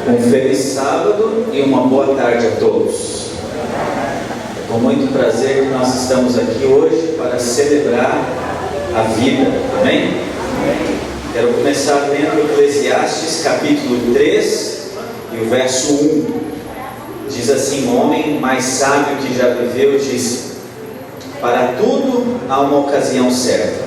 Um feliz sábado e uma boa tarde a todos. É com muito prazer que nós estamos aqui hoje para celebrar a vida. Amém? Quero começar lendo Eclesiastes capítulo 3 e o verso 1. Diz assim: o homem mais sábio que já viveu disse: para tudo há uma ocasião certa,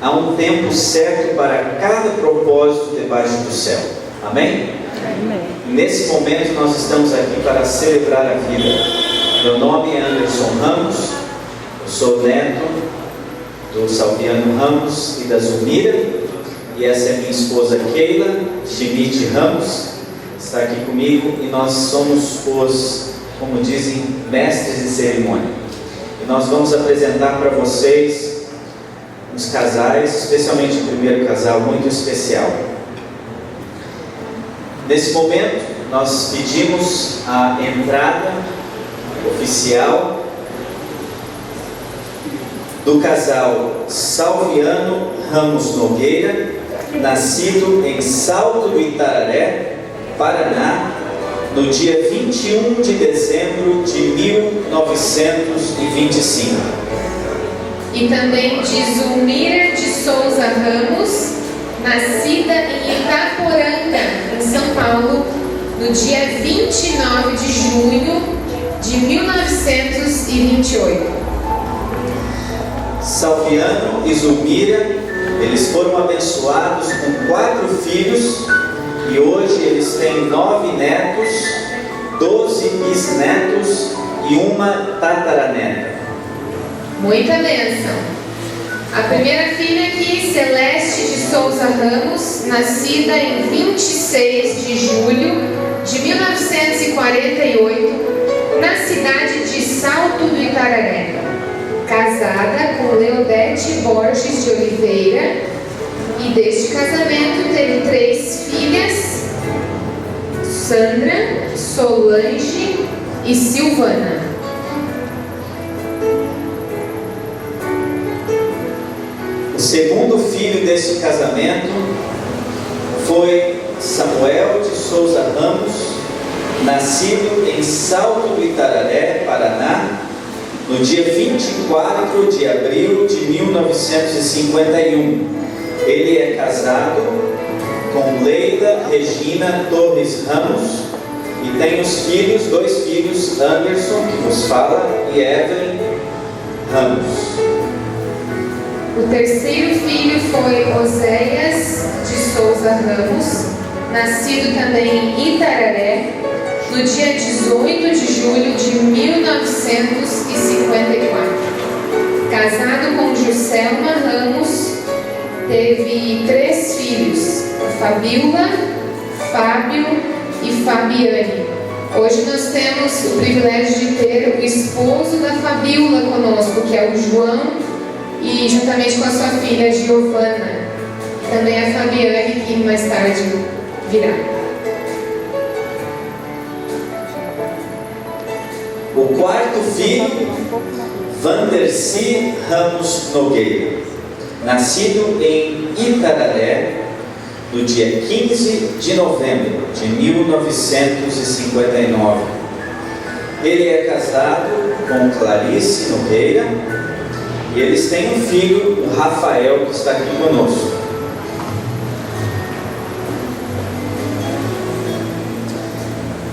há um tempo certo para cada propósito debaixo do céu. Amém? Amém. Nesse momento nós estamos aqui para celebrar a vida. Meu nome é Anderson Ramos, eu sou neto do Salviano Ramos e da Zulmira, e essa é minha esposa Keila Schmidt Ramos, está aqui comigo, e nós somos os, como dizem, mestres de cerimônia. E nós vamos apresentar para vocês uns casais, especialmente o primeiro casal muito especial. Nesse momento, nós pedimos a entrada oficial do casal Salviano Ramos Nogueira, nascido em Salto do Itararé, Paraná, no dia 21 de dezembro de 1925. E também de Zulmira de Souza Ramos, nascida em Itaporanga, em São Paulo, no dia 29 de junho de 1928. Salviano e Zulmira, eles foram abençoados com 4 filhos e hoje eles têm 9 netos, 12 bisnetos e uma tataraneta. Muita bênção! A primeira filha aqui, Celeste de Souza Ramos, nascida em 26 de julho de 1948, na cidade de Salto do Itararé. Casada com Leodete Borges de Oliveira, e deste casamento teve 3 filhas, Sandra, Solange e Silvana. O segundo filho deste casamento foi Samuel de Souza Ramos, nascido em Salto do Itararé, Paraná, no dia 24 de abril de 1951. Ele é casado com Leida Regina Torres Ramos e tem os filhos, 2 filhos, Anderson, que vos fala, e Evelyn Ramos. O terceiro filho foi Oséias de Souza Ramos, nascido também em Itararé, no dia 18 de julho de 1954. Casado com Juscelma Ramos, teve 3 filhos, Fabíola, Fábio e Fabiane. Hoje nós temos o privilégio de ter o esposo da Fabíola conosco, que é o João, e juntamente com a sua filha Giovana, também a Fabiane, que mais tarde virá. O quarto filho, Vandercy Ramos Nogueira, nascido em Itararé, no dia 15 de novembro de 1959. Ele é casado com Clarice Nogueira, e eles têm um filho, o Rafael, que está aqui conosco.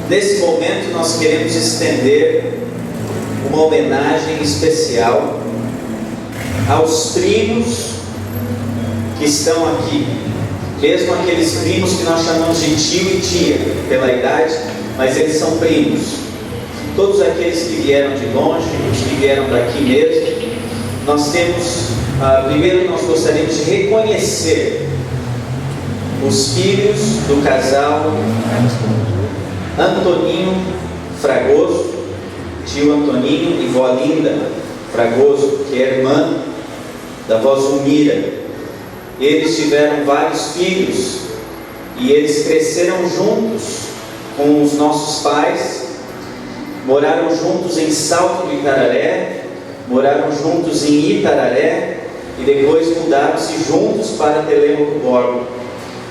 Nesse momento nós queremos estender uma homenagem especial aos primos que estão aqui, mesmo aqueles primos que nós chamamos de tio e tia pela idade, mas eles são primos. Todos aqueles que vieram de longe, os que vieram daqui mesmo. Nós temos, primeiro nós gostaríamos de reconhecer os filhos do casal Antoninho Fragoso, tio Antoninho e vó Linda Fragoso, que é irmã da vó Zulmira. Eles tiveram vários filhos e eles cresceram juntos com os nossos pais, moraram juntos em Salto do Itararé, moraram juntos em Itararé e depois mudaram-se juntos para Telêmaco Borba.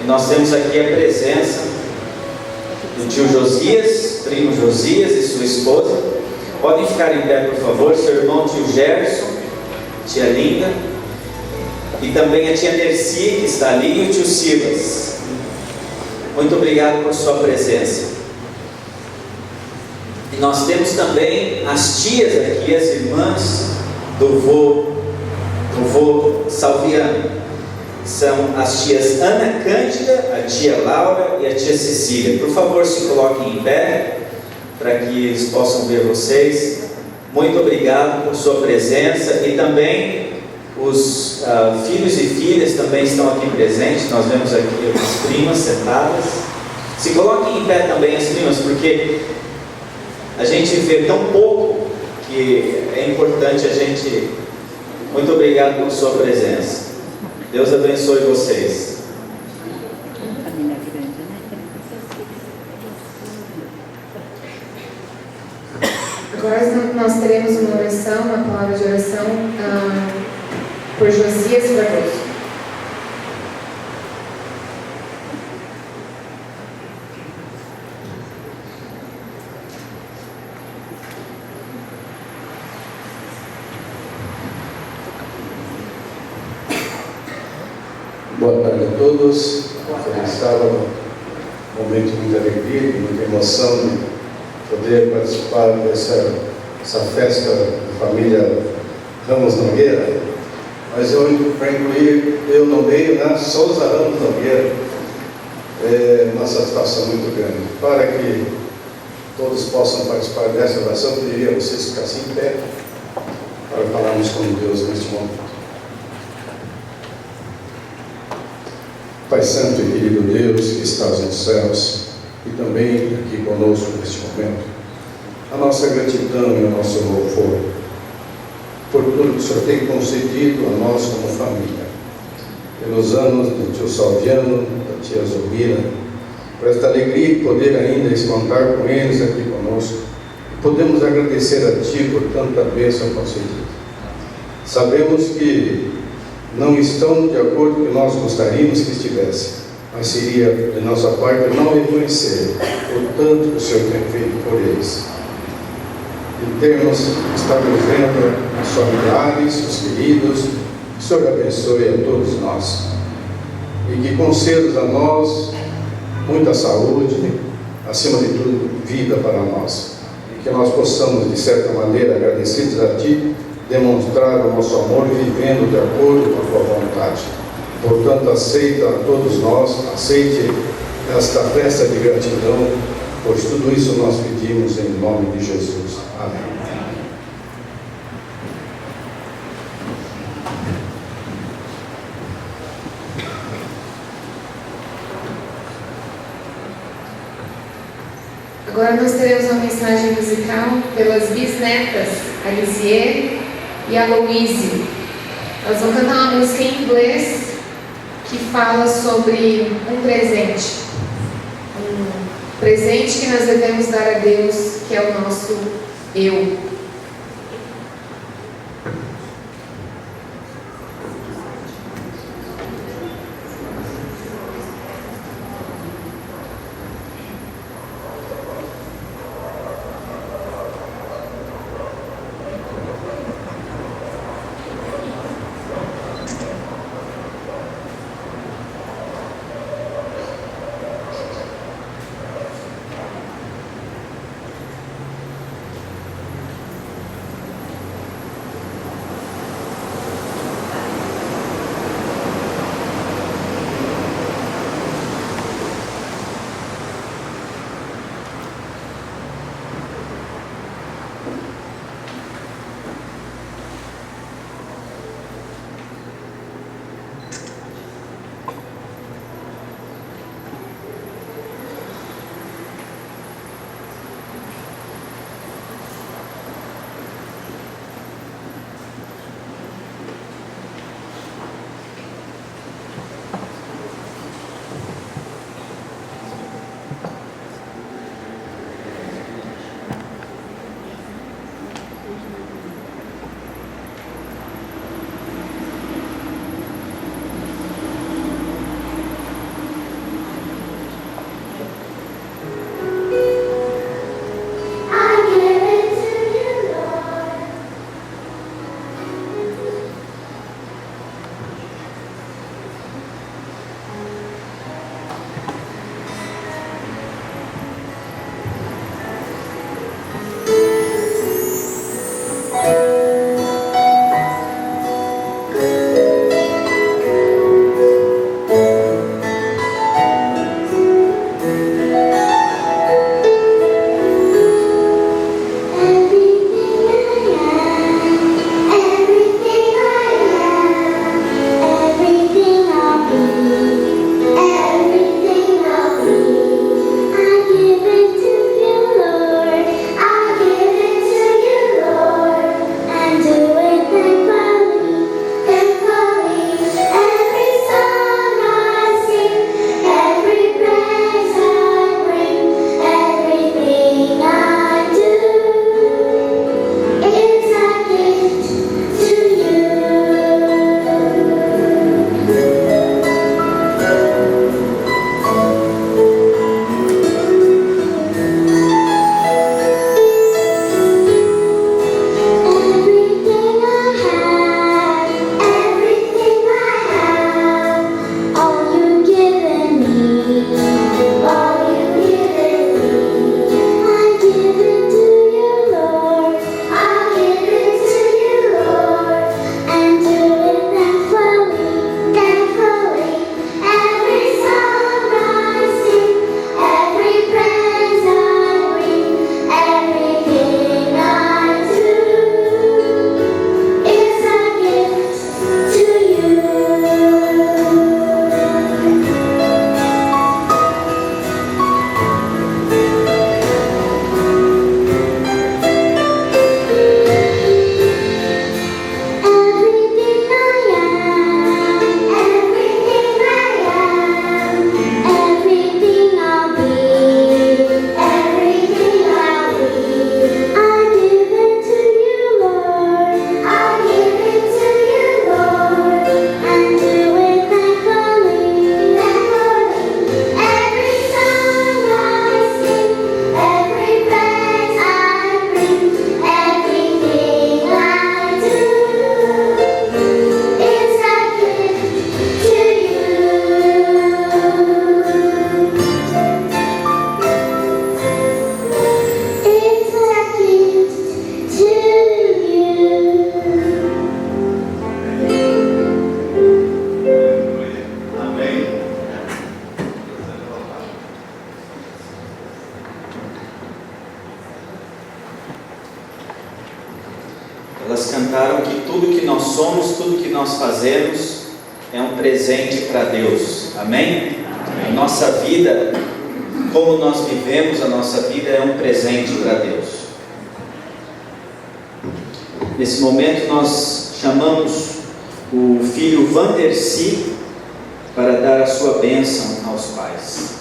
E nós temos aqui a presença do tio Josias, primo Josias e sua esposa. Podem ficar em pé, por favor. Seu irmão tio Gerson, tia Linda, e também a tia Nerci, que está ali, e o tio Silas. Muito obrigado por sua presença. E nós temos também as tias aqui, as irmãs do vô Salviano. São as tias Ana Cândida, a tia Laura e a tia Cecília. Por favor, se coloquem em pé, para que eles possam ver vocês. Muito obrigado por sua presença. E também os filhos e filhas também estão aqui presentes. Nós vemos aqui as primas sentadas. Se coloquem em pé também as primas, porque a gente vê tão pouco que é importante a gente... Muito obrigado por sua presença. Deus abençoe vocês. Agora nós teremos uma oração, uma palavra de oração por Josias Barroso. Boa tarde a todos. Feliz sábado. Momento de muita alegria, de muita emoção de poder participar dessa festa da família Ramos Nogueira. Mas para incluir eu no meio, né? Souza Ramos Nogueira, é uma satisfação muito grande. Para que todos possam participar dessa oração, eu pediria a vocês ficassem em pé para falarmos com Deus neste momento. Pai Santo e querido Deus que estás nos céus e também aqui conosco neste momento, a nossa gratidão e o nosso louvor por tudo que o Senhor tem concedido a nós como família, pelos anos do tio Salviano, da tia Zubira, por esta alegria de poder ainda contar com eles aqui conosco. Podemos agradecer a Ti por tanta bênção concedida. Sabemos que não estão de acordo com o que nós gostaríamos que estivesse, mas seria de nossa parte não reconhecer o tanto que o Senhor tem feito por eles. Em termos, estamos vendo os familiares, os queridos, que o Senhor abençoe a todos nós e que conceda a nós muita saúde, acima de tudo, vida para nós, e que nós possamos, de certa maneira, agradecidos a Ti, demonstrar o nosso amor vivendo de acordo com a Tua vontade. Portanto, aceita a todos nós, aceite esta festa de gratidão, pois tudo isso nós pedimos em nome de Jesus. Amém. Agora nós teremos uma mensagem musical pelas bisnetas Alizier e Aloise. Elas vão cantar uma música em inglês que fala sobre um presente. Um presente que nós devemos dar a Deus, que é o nosso eu. que tudo que nós somos, tudo que nós fazemos é um presente para Deus. Amém? A nossa vida, como nós vivemos a nossa vida, é um presente para Deus. Nesse momento nós chamamos o filho Vandercy para dar a sua bênção aos pais.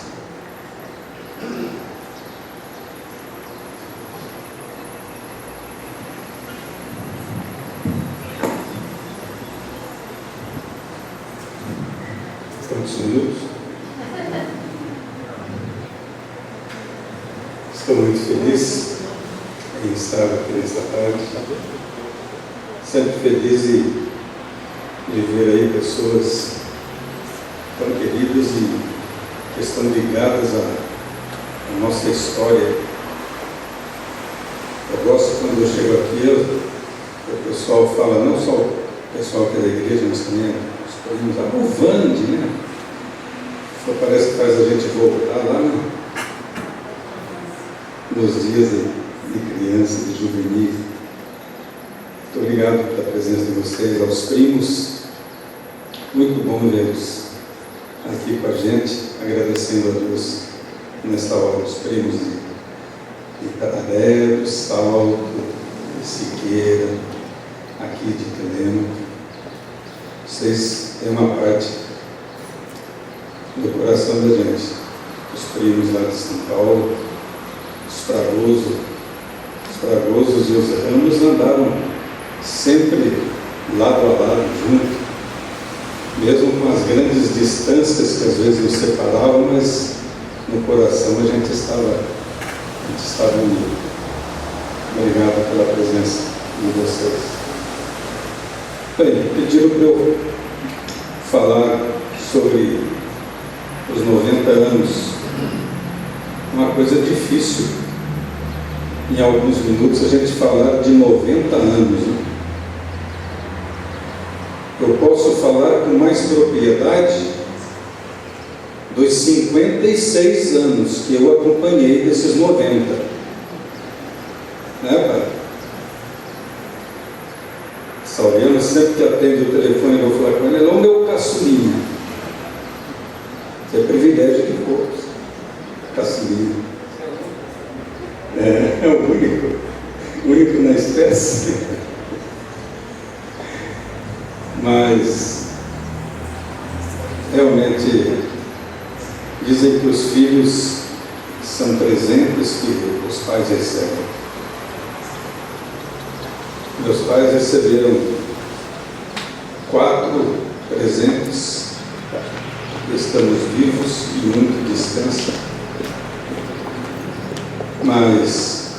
Quantos minutos? Estou muito feliz em estar aqui nesta tarde. Sempre feliz de ver aí pessoas tão queridas e que estão ligadas à nossa história. Eu gosto quando eu chego aqui, o pessoal fala, não só o pessoal que é da igreja, mas também os primos, o Vande, né? Só parece que faz a gente voltar lá nos dias de criança, de juvenil. Muito obrigado pela presença de vocês, aos primos. Muito bom vê-los aqui com a gente, agradecendo a Deus nesta hora, os primos de Tararé, do Salto, de Siqueira, aqui de Telema. Vocês têm uma parte do coração da gente. Os primos lá de São Paulo, os Fragosos e os Ramos andaram sempre lado a lado, junto, mesmo com as grandes distâncias que às vezes nos separavam, mas no coração a gente estava unido. Obrigado pela presença de vocês. Bem, pediram para eu falar sobre os 90 anos. Uma coisa difícil, em alguns minutos, a gente falar de 90 anos. Né? Eu posso falar com mais propriedade dos 56 anos que eu acompanhei desses 90. Né, pai? Salviano sempre que atende o telefone, eu vou falar com ele, ele é o meu caçulinha. Isso é privilégio de poucos. Caçulinha. É o único na espécie. Mas realmente dizem que os filhos são presentes que os pais recebem. Meus pais receberam 4 presentes. Estamos vivos e muito distantes. Mas,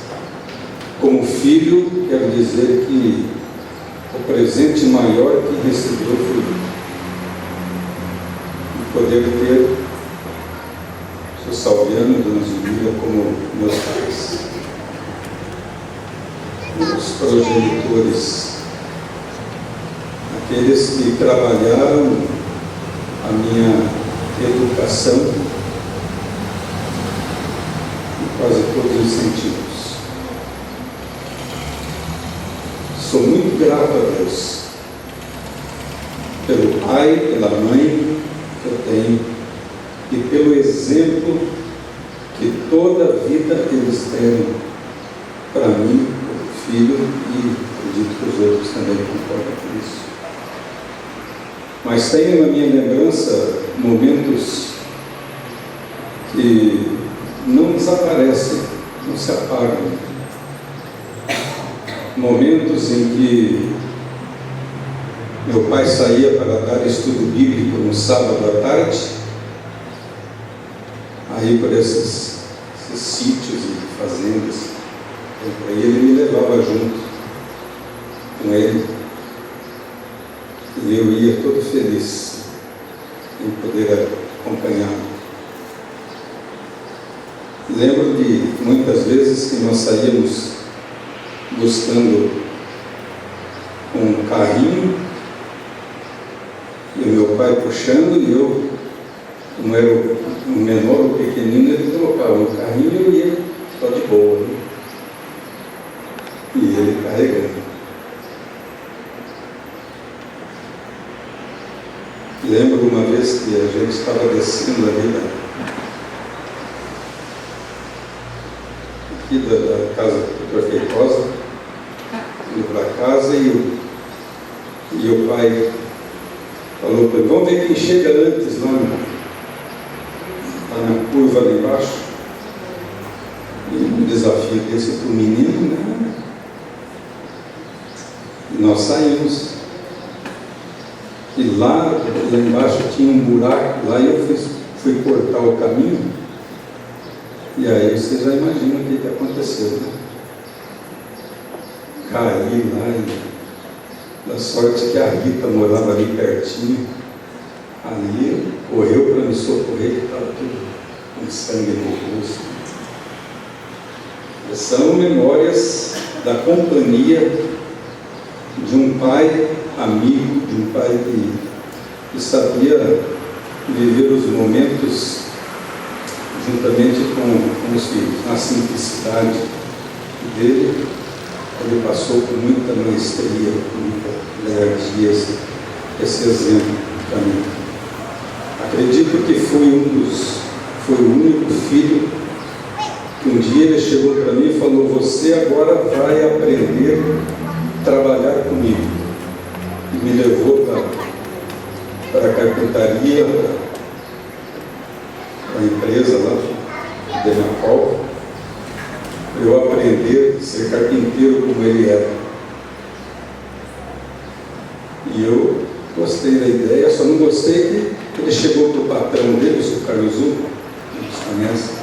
como filho, quero dizer que o presente maior que recebeu foi o poder ter o Salviano e Dona Zumira como meus pais, os progenitores, aqueles que trabalharam a minha educação em quase todos os sentidos. Sou muito grato a Deus pelo pai, pela mãe que eu tenho e pelo exemplo que toda a vida eles deram para mim, como filho, e acredito que os outros também concordam com isso. Mas tenho na minha lembrança momentos que não desaparecem, não se apagam. Momentos em que meu pai saía para dar estudo bíblico no sábado à tarde, aí por esses sítios e fazendas, aí ele me levava junto com ele, e eu ia todo feliz em poder acompanhá-lo. Lembro de muitas vezes que nós saíamos buscando um carrinho e o meu pai puxando, e eu, como era o menor, o pequenino, ele colocava um carrinho e eu ia só de boa, né? E ele carregando. Lembro uma vez que a gente estava descendo ali aqui da casa prefeitosa, indo para casa, e o pai falou para ele: vamos ver quem chega antes lá na curva lá embaixo. E um desafio desse para o menino, né? E nós saímos. E lá embaixo tinha um buraco, lá eu fui cortar o caminho. E aí você já imagina o que aconteceu, né? Caí lá e da sorte que a Rita morava ali pertinho. Ali correu para me socorrer, que estava tudo com sangue no rosto. São memórias da companhia de um pai amigo, de um pai que sabia viver os momentos juntamente com os filhos, na simplicidade dele. Ele passou com muita maestria, com muita energia, esse exemplo para mim. Acredito que foi o único filho que um dia ele chegou para mim e falou: você agora vai aprender a trabalhar comigo. E me levou para a carpintaria, para a empresa lá, Denapol, para eu aprender a ser carpinteiro como ele era. E eu gostei da ideia, só não gostei que ele chegou para o patrão dele, o seu Carlos Zu, que nos conhece.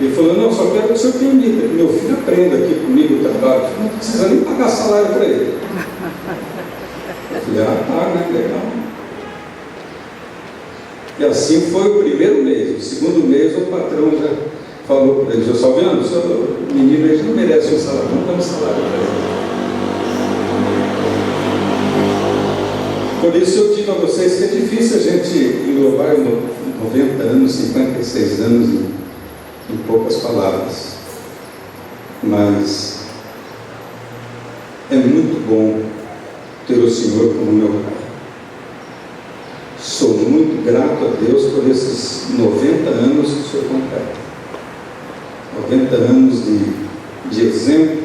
Ele falou: não, só quero que o senhor permita que meu filho aprenda aqui comigo o trabalho. Não precisa nem pagar salário para ele. Eu falei: ah, tá, né? Legal. E assim foi o primeiro mês. O segundo mês o patrão já falou para ele: eu só vendo, o menino ele não merece um salário, não dá um salário para ele. Por isso eu digo a vocês que é difícil a gente englobar 90 anos, 56 anos em poucas palavras. Mas é muito bom ter o Senhor como meu Pai. Sou muito grato a Deus por esses 90 anos que o Senhor completa. 90 anos de exemplo.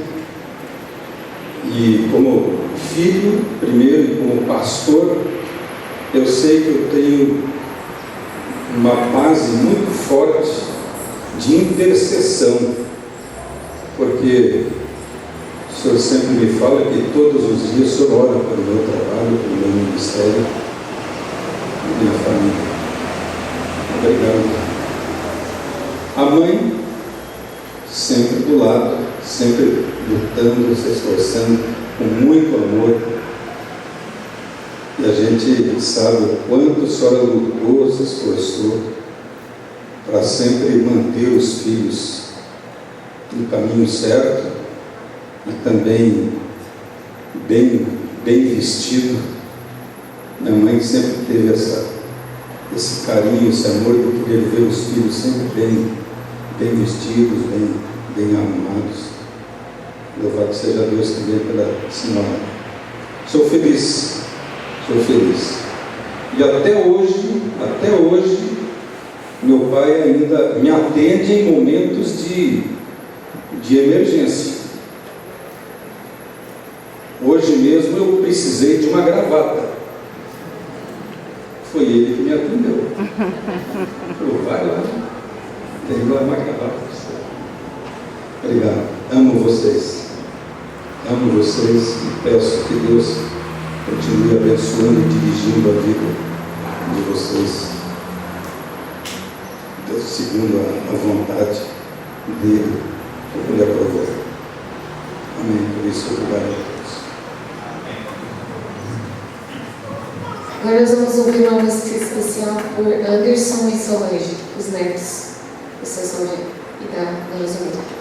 E como filho, primeiro, e como pastor, eu sei que eu tenho uma base muito forte de intercessão, porque o Senhor sempre me fala que todos os dias o Senhor ora pelo meu trabalho, pelo meu ministério, pela minha família. Obrigado. A mãe, sempre do lado, sempre lutando, se esforçando, com muito amor. E a gente sabe o quanto a senhora lutou, se esforçou para sempre manter os filhos no caminho certo e também bem vestido. Minha mãe sempre teve esse carinho, esse amor de querer ver os filhos sempre bem vestidos, bem arrumados. Louvado seja Deus também pela senhora. Sou feliz. E até hoje, meu pai ainda me atende em momentos de emergência. Hoje mesmo eu precisei de uma gravata. Foi ele que me atendeu. Falou: vai lá, tem lá uma gravata. Obrigado. Amo vocês e peço que Deus continue abençoando e dirigindo a vida de vocês segundo a vontade dele, como ele aprovou. Amém. Por isso, obrigado a Deus. Agora nós vamos ouvir uma música especial por Anderson e Solange, os netos do seu Solange e da Rosamunda.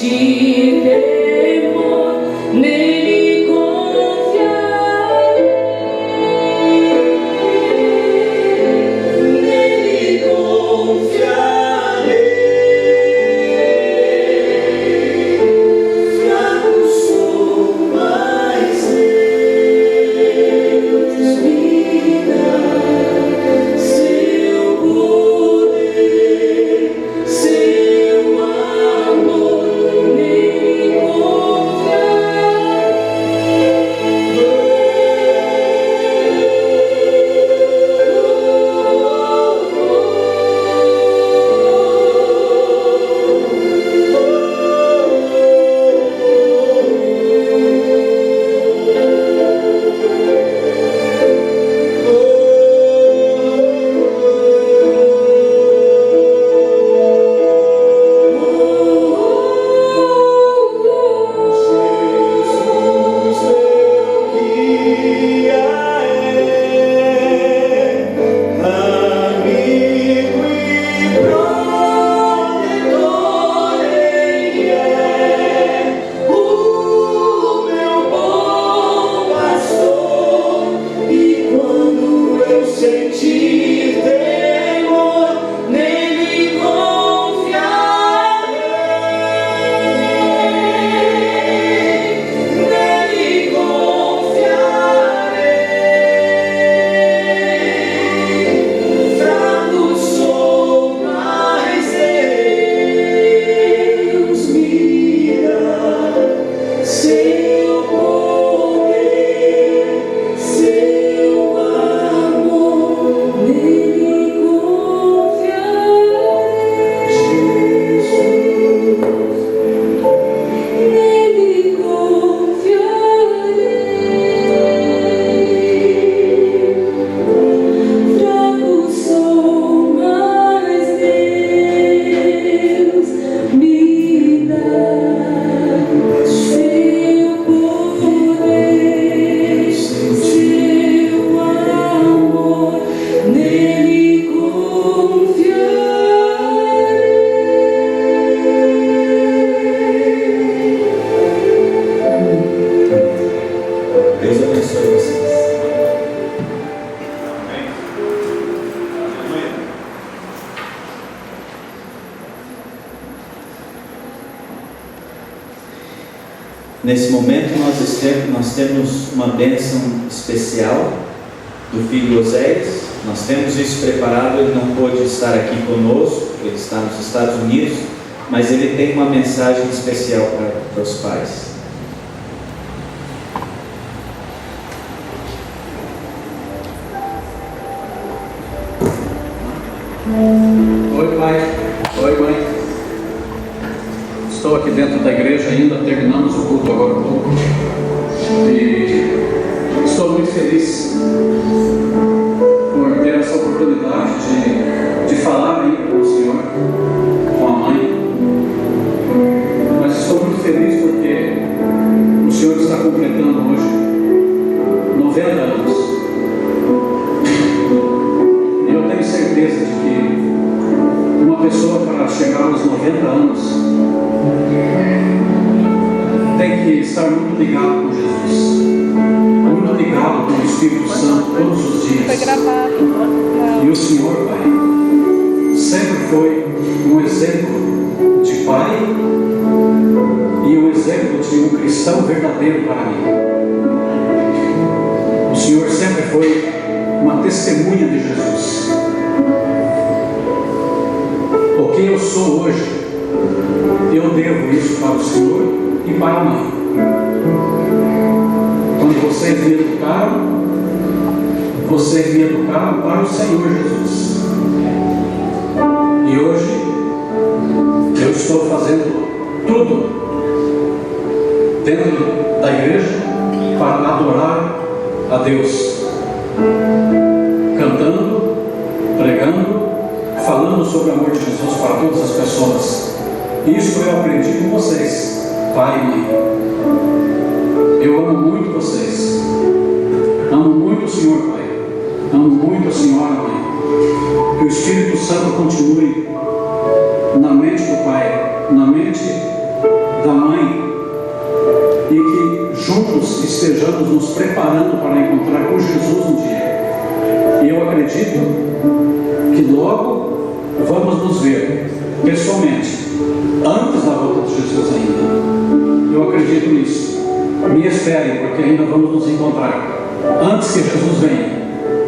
sentir temor, nele confiarei, nele confiarei. Fraco sou, mas Deus me dá seu poder, seu amor, nele sentir temor, nele confiarei, nele confiarei. Fraco sou, mas Deus me dá seu poder, seu amor, nele confiarei. Jesus, nele confiarei. Fraco sou, mas Deus me dá seu poder, seu amor, nele confiarei. Deus abençoe vocês. Nesse momento nós temos uma bênção especial do filho Oséias. Nós temos isso preparado. Ele não pôde estar aqui conosco, ele está nos Estados Unidos, mas ele tem uma mensagem especial para os pais. Oi, pai. Oi, mãe. Estou aqui dentro da igreja ainda, terminamos o culto agora há pouco. E estou muito feliz por ter essa oportunidade de falar ainda com o Senhor, com a mãe. Mas estou muito feliz porque o Senhor está completando hoje 90 anos. E eu tenho certeza de que uma pessoa, para chegar aos 90 anos, tem que estar muito ligado com Jesus, muito ligado com o Espírito Santo todos os dias. Foi gravado. E o Senhor, Pai, sempre foi um exemplo de pai e um exemplo de um cristão verdadeiro para mim. O Senhor sempre foi uma testemunha de Jesus. O que eu sou hoje, eu devo isso para o Senhor e para a mãe. Quando vocês me educaram para o Senhor Jesus. E hoje eu estou fazendo tudo dentro da igreja para adorar a Deus, cantando, pregando, falando sobre o amor de Jesus para todas as pessoas. Isso eu aprendi com vocês, pai e mãe. Eu amo muito vocês. Amo muito o Senhor, pai. Amo muito a senhora, mãe. Que o Espírito Santo continue na mente do pai, na mente da mãe e que juntos estejamos nos preparando para encontrar com Jesus um dia. E eu acredito que logo vamos nos ver pessoalmente, antes da volta de Jesus ainda. Eu acredito nisso. Me esperem, porque ainda vamos nos encontrar antes que Jesus venha.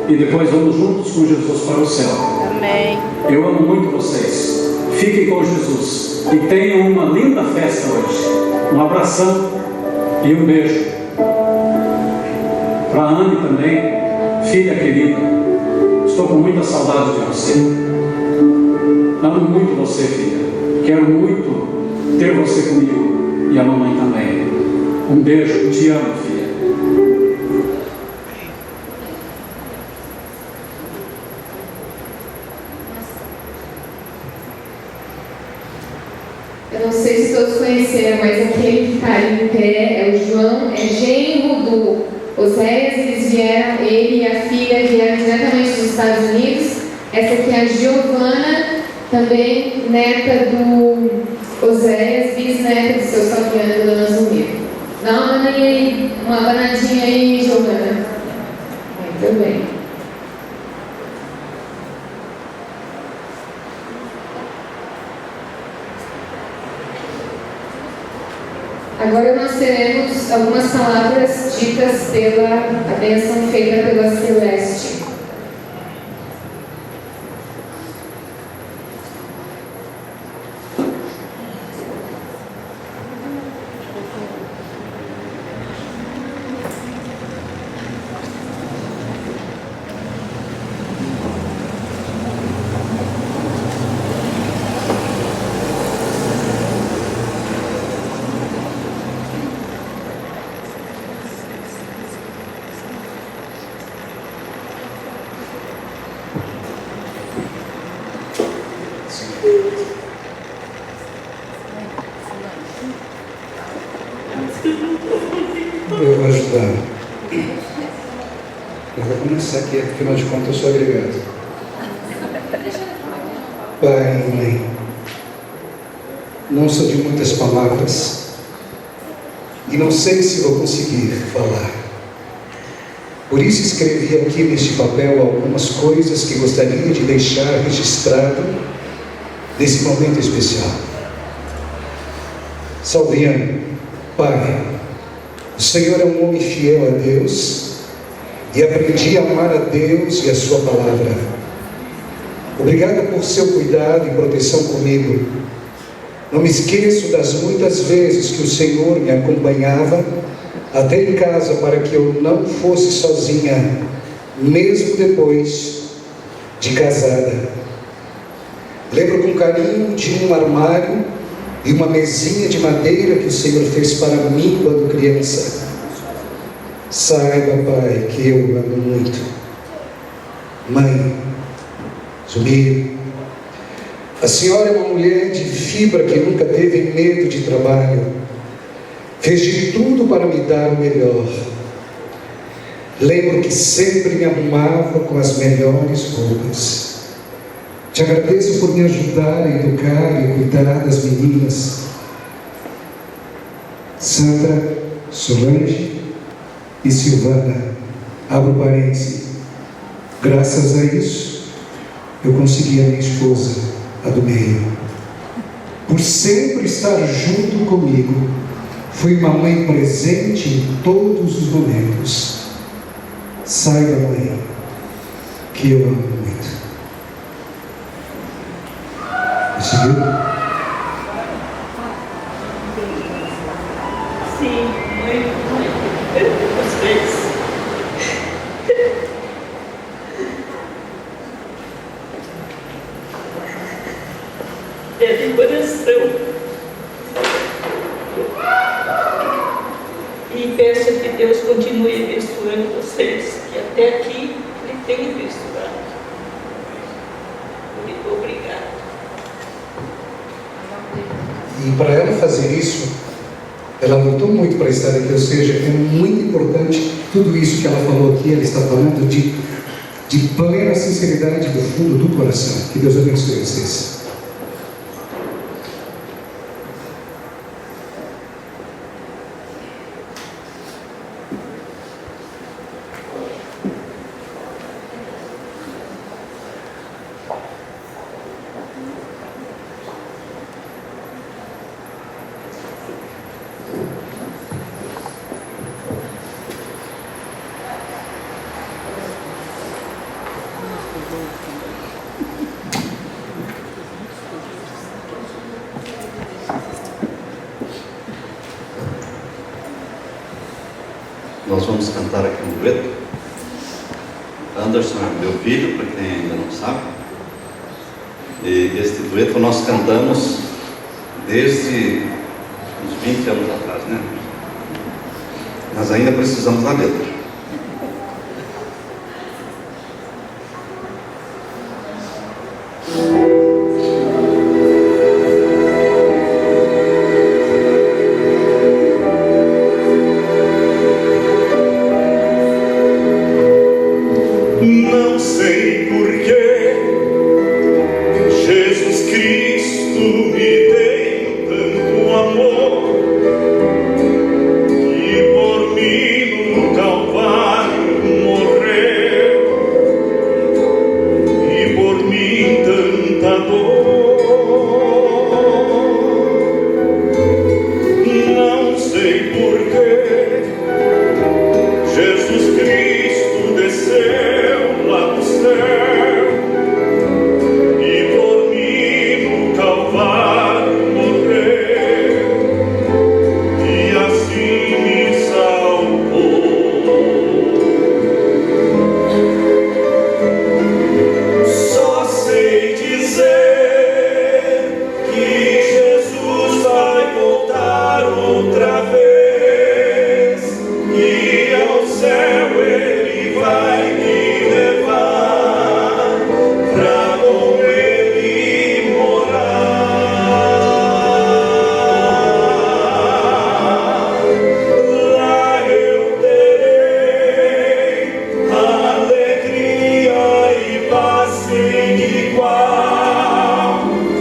E depois vamos juntos com Jesus para o céu. Amém. Eu amo muito vocês. Fiquem com Jesus. E tenham uma linda festa hoje. Um abração e um beijo. Para a Anne também, filha querida. Estou com muita saudade de você. Amo muito você, filha. Quero muito ter você comigo. E a mamãe também. Um beijo. Te amo, filha. Eu não sei se todos conheceram, mas aquele que está ali em pé é o João, é genro do Oséias. Eles vieram, ele e a filha vieram diretamente dos Estados Unidos. Essa aqui é a Giovana, também neta do Oséias, bisneta do seu Fabiano, Dona Zumir. Dá uma bananinha aí, uma banadinha aí, Giovana. Muito bem. Agora nós teremos algumas palavras ditas pela a bênção feita pela Celeste. Eu vou ajudar. Eu vou começar aqui, afinal de contas eu sou agregado. Pai e mãe, não sou de muitas palavras e não sei se vou conseguir falar. Por isso escrevi aqui neste papel algumas coisas que gostaria de deixar registrado nesse momento especial. Salviano, Pai, o Senhor é um homem fiel a Deus e aprendi a amar a Deus e a sua palavra. Obrigado por seu cuidado e proteção comigo. Não me esqueço das muitas vezes que o Senhor me acompanhava até em casa para que eu não fosse sozinha, mesmo depois de casada. Lembro com carinho de um armário e uma mesinha de madeira que o Senhor fez para mim quando criança. Saiba, Pai, que eu amo muito. Mãe, Zumir, a senhora é uma mulher de fibra que nunca teve medo de trabalho. Fez de tudo para me dar o melhor. Lembro que sempre me arrumava com as melhores roupas. Te agradeço por me ajudar a educar e cuidar das meninas. Sandra, Solange e Silvana, abro parênteses. Graças a isso, eu consegui a minha esposa, a do meio. Por sempre estar junto comigo, fui uma mãe presente em todos os momentos. Saiba, mãe, que eu amo muito. Conseguiu? Sim, muito vocês. É de coração. E peço que Deus continue abençoando vocês, que até aqui Ele tem abençoado. Muito obrigada. E para ela fazer isso, ela lutou muito para estar aqui, ou seja, é muito importante tudo isso que ela falou aqui. Ela está falando de plena sinceridade do fundo do coração. Que Deus abençoe vocês. Nós vamos cantar aqui um dueto. Anderson é meu filho, para quem ainda não sabe. E este dueto nós cantamos desde uns 20 anos atrás, né? Mas ainda precisamos da letra. Não sei porquê Jesus Cristo me deu tanto amor, e por mim no Calvário morreu, e por mim tanta dor. Não sei porquê Jesus Cristo desceu lá do céu, e por mim no Calvário morreu, e assim me salvou. Só sei dizer que Jesus vai voltar outra vez, e ao céu Ele vai me levar pra com Ele morar. Lá eu terei alegria e paz sem igual,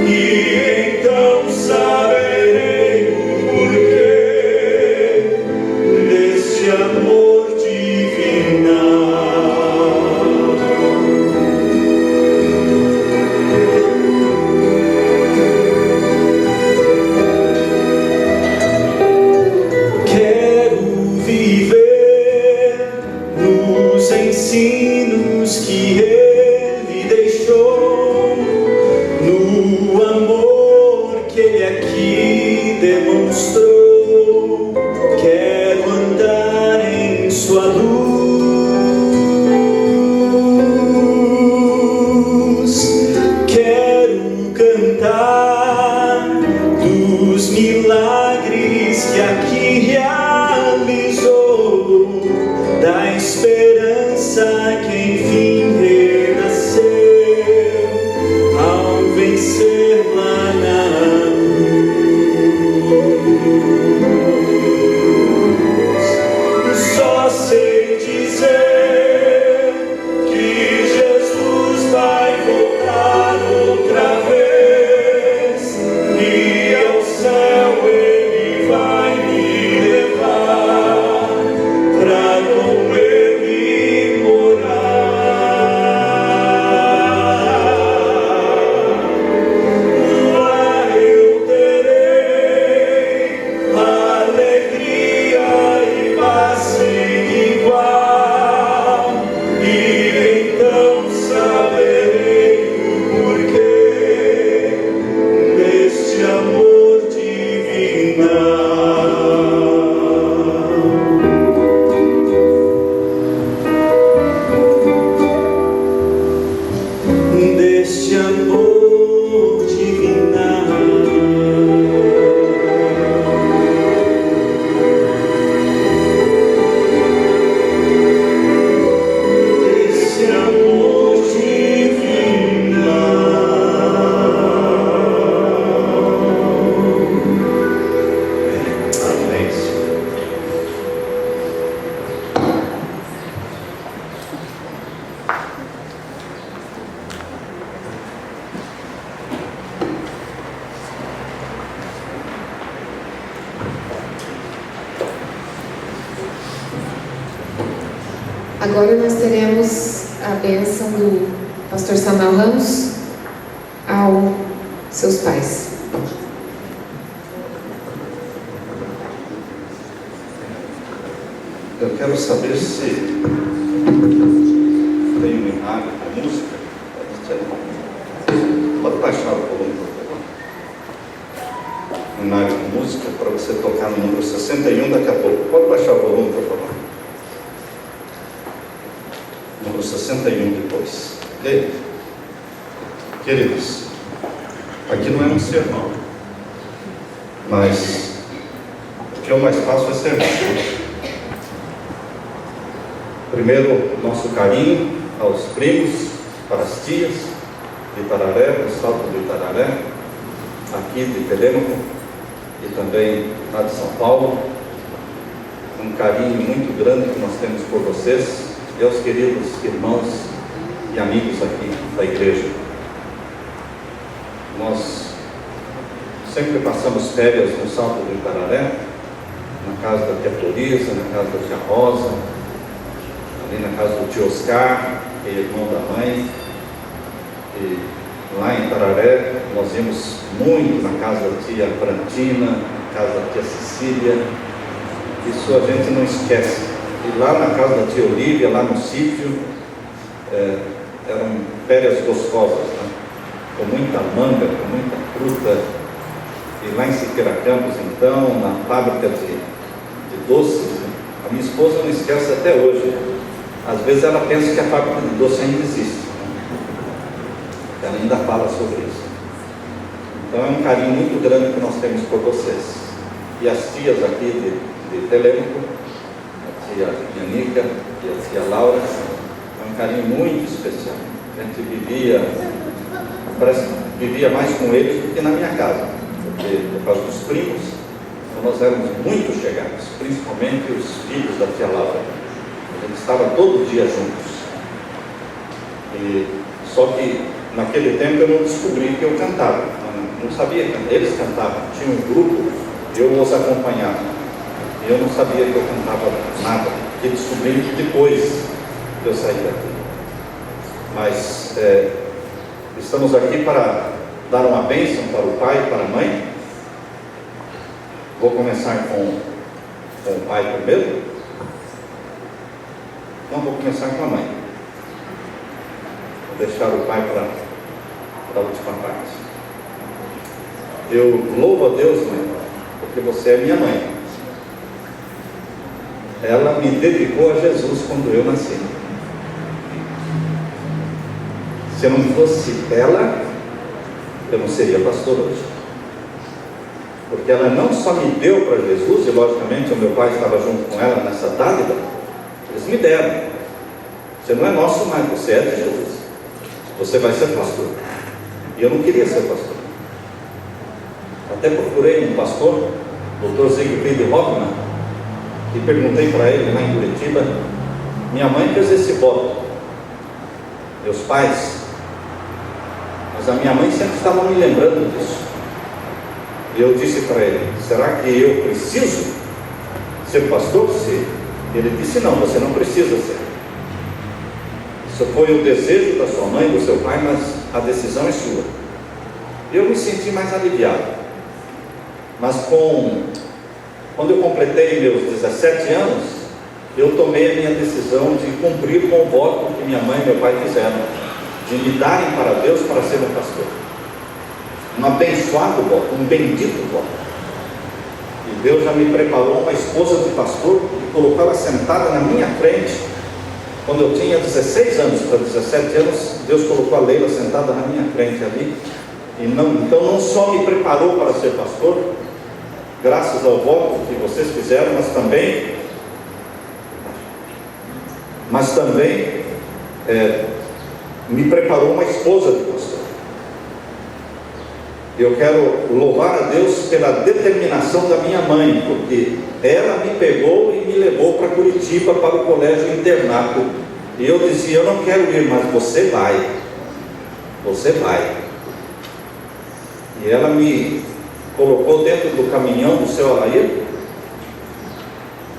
e então saberei o porquê desse amor divinal. Quero viver nos ensinos que Ele deixou, no amor que Ele aqui demonstrou. Quero andar em sua luz, quero cantar dos milagres que aqui realizou, da esperança que enfim renasceu ao vencer lá na cruz. Só sei dizer que Jesus vai voltar outra vez, e ao céu Ele vai me levar pra com Ele morar. Lá eu terei alegria e paz sem igual, e então saberei o porquê deste amor divinal. Deste amor divinal. Desse amor divinal. Amém. Agora nós teremos a bênção do pastor Samuel Ramos aos seus pais. Eu quero saber se tem um inário com música. Pode baixar o volume, por favor. Um inário com música para você tocar no número 61 daqui a pouco. Pode baixar o volume, por favor. número 61 depois. Ok? Queridos, aqui não é um sermão, mas o que eu mais faço é sermão. Primeiro, nosso carinho aos primos, para as tias de Itararé, do Salto do Itararé, aqui de Telêmaco e também lá de São Paulo. Um carinho muito grande que nós temos por vocês e aos queridos irmãos e amigos aqui da igreja. Nós sempre passamos férias no Salto do Itararé, na casa da tia Florisa, na casa da tia Rosa, ali na casa do tio Oscar, que é irmão da mãe. E lá em Itararé nós íamos muito na casa da tia Frantina, na casa da tia Cecília. Isso a gente não esquece. E lá na casa da tia Olívia, lá no sítio, eram férias gostosas, né? Com muita manga, com muita fruta. E lá em Siqueira Campos, então, na fábrica de doces, a minha esposa não esquece até hoje. Às vezes ela pensa que a fábrica de doce ainda existe, né? Ela ainda fala sobre isso. Então é um carinho muito grande que nós temos por vocês. E as tias aqui de Telêmaco, a tia Yanica e a tia Laura, é um carinho muito especial. A gente vivia mais com eles do que na minha casa, porque por causa dos primos, então nós éramos muito chegados, principalmente os filhos da tia Laura. A gente estava todo dia juntos. Só que naquele tempo eu não descobri que eu cantava, não sabia cantar. Eles cantavam, tinha um grupo, eu os acompanhava. Eu não sabia que eu cantava nada, que descobri depois que eu saí daqui. Mas estamos aqui para dar uma bênção para o pai e para a mãe. Vou começar com o pai primeiro. Não, vou começar com a mãe. Vou deixar o pai para a última parte. Eu louvo a Deus, mãe, porque você é minha mãe. Ela me dedicou a Jesus quando eu nasci. Se não fosse ela, eu não seria pastor hoje. Porque ela não só me deu para Jesus, e logicamente o meu pai estava junto com ela nessa dádiva, eles me deram. Você não é nosso mais, você é de Jesus. Você vai ser pastor. E eu não queria ser pastor. Até procurei um pastor, Dr. Siegfried Hoffmann, e perguntei para ele lá em Curitiba. Minha mãe fez esse voto, meus pais, mas a minha mãe sempre estava me lembrando disso. E eu disse para ele: será que eu preciso ser pastor? Ele disse: não, você não precisa ser. Isso foi o desejo da sua mãe, do seu pai, mas a decisão é sua. Eu me senti mais aliviado. Mas quando eu completei meus 17 anos, eu tomei a minha decisão de cumprir com o voto que minha mãe e meu pai fizeram, de me darem para Deus para ser um pastor. Um abençoado voto, um bendito voto. E Deus já me preparou uma esposa de pastor e colocou ela sentada na minha frente. Quando eu tinha 16 anos para 17 anos, Deus colocou a Leila sentada na minha frente ali. Então não só me preparou para ser pastor, graças ao voto que vocês fizeram, mas também me preparou uma esposa de pastor. Eu quero louvar a Deus pela determinação da minha mãe, porque ela me pegou e me levou para Curitiba, para o colégio internato. E eu dizia: eu não quero ir, mas você vai. Você vai. E ela me colocou dentro do caminhão do seu Alair,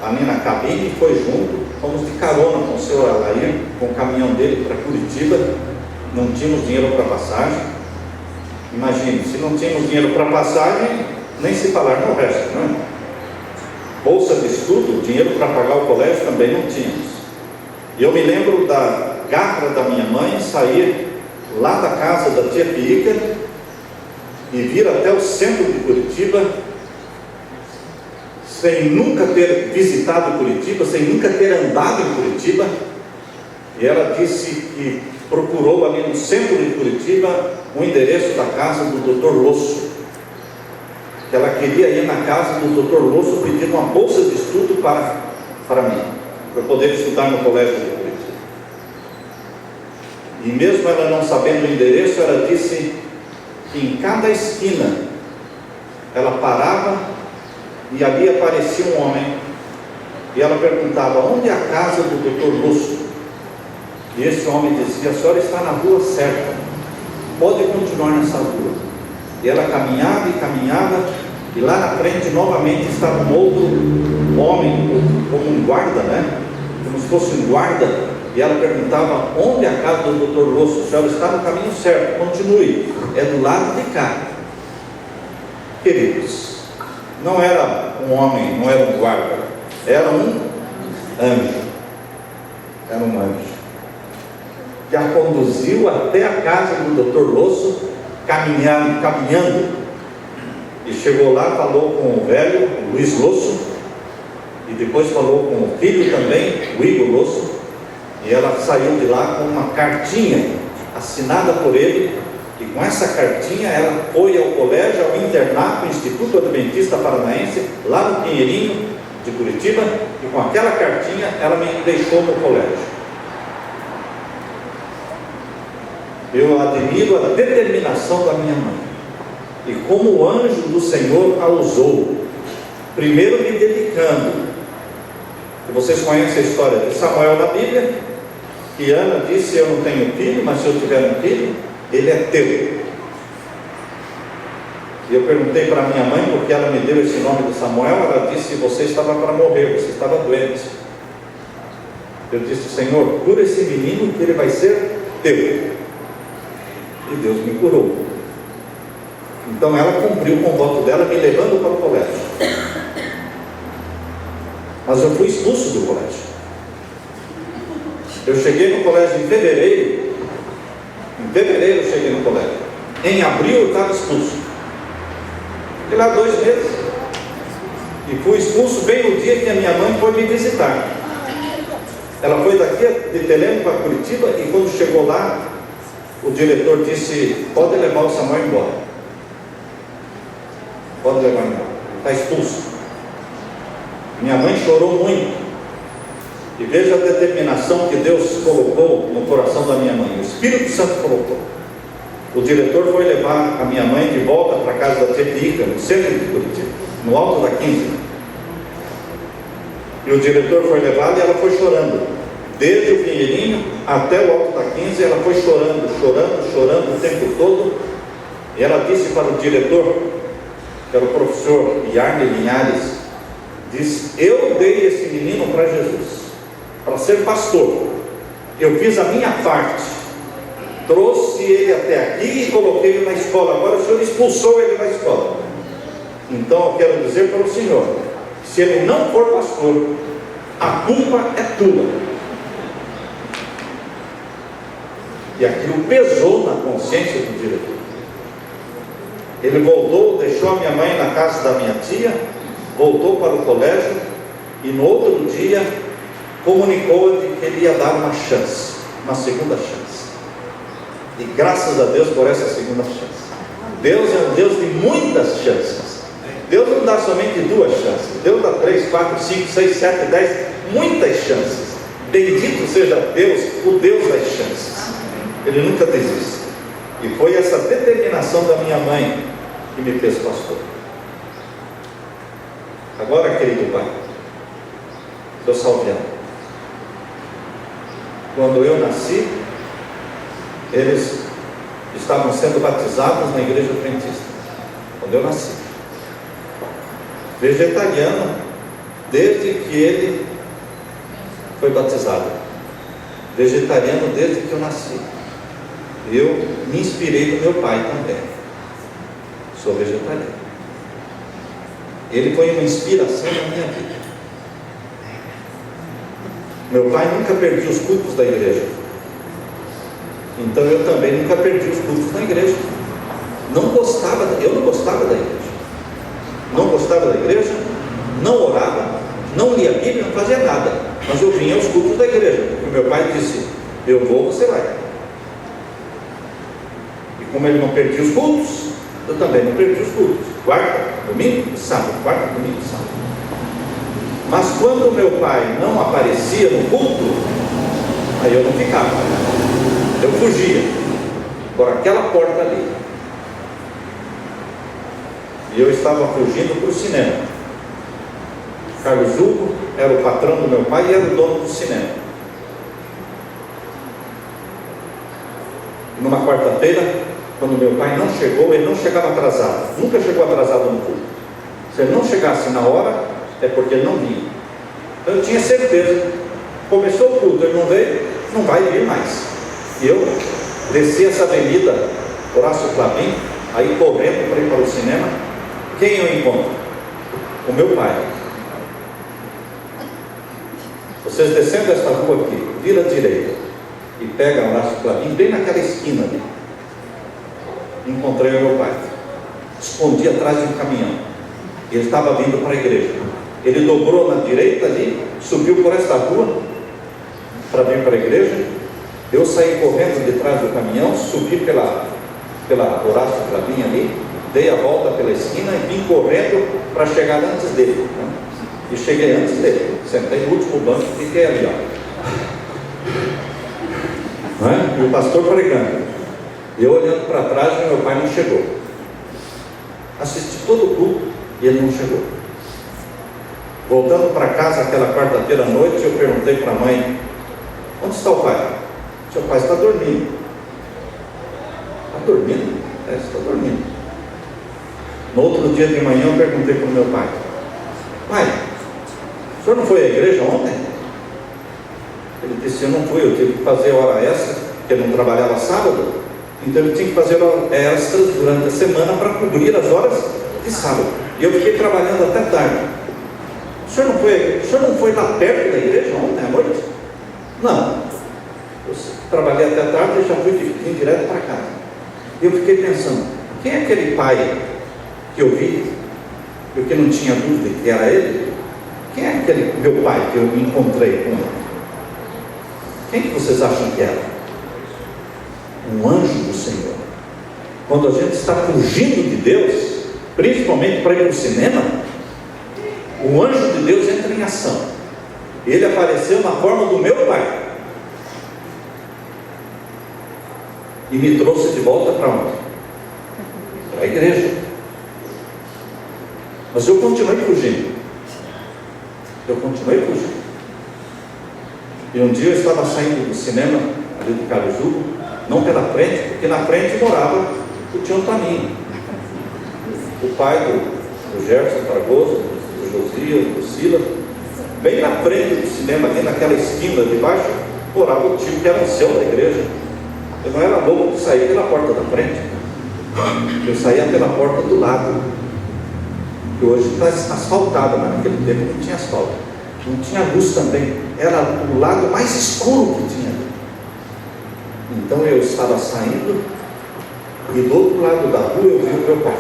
ali na cabine, e foi junto. Fomos de carona com o seu Alair, com o caminhão dele para Curitiba. Não tínhamos dinheiro para passagem. Imagine, se não tínhamos dinheiro para passagem, nem se falar no resto, não é? Bolsa de estudo, dinheiro para pagar o colégio também não tínhamos. E eu me lembro da garra da minha mãe sair lá da casa da tia Pica e vir até o centro de Curitiba, sem nunca ter visitado Curitiba, sem nunca ter andado em Curitiba. E ela disse que procurou ali no centro de Curitiba o endereço da casa do Dr. Losso. Que ela queria ir na casa do Dr. Losso pedir uma bolsa de estudo para mim, para poder estudar no colégio de Curitiba. E mesmo ela não sabendo o endereço, ela disse que em cada esquina ela parava e ali aparecia um homem e ela perguntava: onde é a casa do Dr. Losso? E esse homem dizia: a senhora está na rua certa, pode continuar nessa rua. E ela caminhava e caminhava, e lá na frente novamente estava um outro homem, como um guarda, né? Como se fosse um guarda. E ela perguntava: onde é a casa do Dr. Losso? A senhora está no caminho certo, continue, é do lado de cá. Queridos, não era um homem, não era um guarda, era um anjo. Era um anjo que a conduziu até a casa do Dr. Losso, caminhando, e chegou lá, falou com o velho, o Luiz Losso, e depois falou com o filho também, o Igor Losso, e ela saiu de lá com uma cartinha assinada por ele, e com essa cartinha ela foi ao colégio, ao internato, o Instituto Adventista Paranaense, lá no Pinheirinho de Curitiba, e com aquela cartinha ela me deixou no colégio. Eu admiro a determinação da minha mãe, e como o anjo do Senhor a usou, primeiro me dedicando. E vocês conhecem a história de Samuel na Bíblia, que Ana disse: eu não tenho filho, mas se eu tiver um filho, ele é teu. E eu perguntei para minha mãe, porque ela me deu esse nome de Samuel. Ela disse: você estava para morrer, você estava doente. Eu disse: Senhor, cura esse menino, que ele vai ser teu. E Deus me curou. Então ela cumpriu com o voto dela, me levando para o colégio. Mas eu fui expulso do colégio. Eu cheguei no colégio em fevereiro. Em fevereiro eu cheguei no colégio. Em abril eu estava expulso. Fiquei lá 2 meses. E fui expulso bem no dia que a minha mãe foi me visitar. Ela foi daqui de Telêmaco para Curitiba, e quando chegou lá, o diretor disse: pode levar o Samuel embora. Pode levar embora. Está expulso. Minha mãe chorou muito. E veja a determinação que Deus colocou no coração da minha mãe. O Espírito Santo colocou. O diretor foi levar a minha mãe de volta para a casa da tia Pica, no centro de Curitiba, no alto da 15. E o diretor foi levado e ela foi chorando. Desde o Pinheirinho até o alto da 15, ela foi chorando o tempo todo. E ela disse para o diretor, que era o professor Yarne Linhares, disse: eu dei esse menino para Jesus, para ser pastor. Eu fiz a minha parte, trouxe ele até aqui e coloquei ele na escola. Agora o senhor expulsou ele da escola. Então eu quero dizer para o senhor: se ele não for pastor, a culpa é tua. E aquilo pesou na consciência do diretor. Ele voltou, deixou a minha mãe na casa da minha tia, voltou para o colégio, e no outro dia comunicou de que ele ia dar uma chance, uma segunda chance. E graças a Deus por essa segunda chance. Deus é um Deus de muitas chances. Deus não dá somente 2 chances. Deus dá 3, 4, 5, 6, 7, 10, muitas chances. Bendito seja Deus, o Deus das chances. Ele nunca desiste. E foi essa determinação da minha mãe que me fez pastor. Agora, querido pai, seu Salviano, quando eu nasci, eles estavam sendo batizados na igreja adventista. Quando eu nasci, vegetariano, desde que ele foi batizado, vegetariano desde que eu nasci. Eu me inspirei no meu pai também. Sou vegetariano. Ele foi uma inspiração na minha vida. Meu pai nunca perdia os cultos da igreja. Então eu também nunca perdi os cultos da igreja. Eu não gostava da igreja. Não gostava da igreja, não orava, não lia a Bíblia, não fazia nada. Mas eu vinha aos cultos da igreja. Porque meu pai disse: Eu vou, você vai. E como ele não perdia os cultos, eu também não perdi os cultos. Quarta, domingo e sábado. Quarta, domingo e sábado. Mas quando meu pai não aparecia no culto, aí eu não ficava. Eu fugia por aquela porta ali. E eu estava fugindo para o cinema. Carlos Hugo era o patrão do meu pai e era o dono do cinema. Numa quarta-feira, quando meu pai não chegou, ele não chegava atrasado. Nunca chegou atrasado no culto. Se ele não chegasse na hora, é porque ele não vinha. Então eu tinha certeza. Começou o culto, ele não veio, não vai vir mais. E eu desci essa avenida, Horácio Clabim, aí correndo para ir para o cinema. Quem eu encontro? O meu pai. Vocês descendo esta rua aqui, vira à direita e pega o Horácio Clabim, bem naquela esquina ali. Encontrei o meu pai. Escondi atrás de um caminhão. Ele estava vindo para a igreja. Ele dobrou na direita ali, subiu por esta rua para vir para a igreja. Eu saí correndo de trás do caminhão, subi pela Horácio Clabim ali, dei a volta pela esquina e vim correndo para chegar antes dele. Né? E cheguei antes dele. Sentei no último banco e fiquei ali, ó. Não é? E o pastor pregando. E eu olhando para trás e meu pai não chegou. Assisti todo o culto e ele não chegou. Voltando para casa aquela quarta-feira à noite, eu perguntei para a mãe: onde está o pai? Seu pai está dormindo. Está dormindo? É, está dormindo. No outro dia de manhã eu perguntei para o meu pai: pai, o senhor não foi à igreja ontem? Ele disse: eu não fui, eu tive que fazer hora extra, porque eu não trabalhava sábado. Então ele tinha que fazer hora extra durante a semana para cobrir as horas de sábado. E eu fiquei trabalhando até tarde. O senhor não foi lá perto da igreja ontem à noite? Não. Eu trabalhei até tarde e já vim direto para casa. E eu fiquei pensando: quem é aquele pai que eu vi, eu que não tinha dúvida que era ele? Quem é aquele meu pai que eu me encontrei com ele? Quem que vocês acham que era? Um anjo do Senhor. Quando a gente está fugindo de Deus, principalmente para ir para o cinema, o anjo de Deus entra em ação. Ele apareceu na forma do meu pai e me trouxe de volta para onde? Para a igreja. Mas eu continuei fugindo. E um dia eu estava saindo do cinema ali do Carlos Hugo, não pela frente, porque na frente morava o tio Antoninho, o pai do Gerson Fragoso, do Josias, do Silas. Bem na frente do cinema, ali naquela esquina de baixo, morava o tio que era o céu da igreja. Eu não era louco de sair pela porta da frente, eu saía pela porta do lado, que hoje está asfaltada, mas naquele tempo não tinha asfalto, não tinha luz também, era o lado mais escuro que tinha ali. Então eu estava saindo e do outro lado da rua eu vi o meu pai.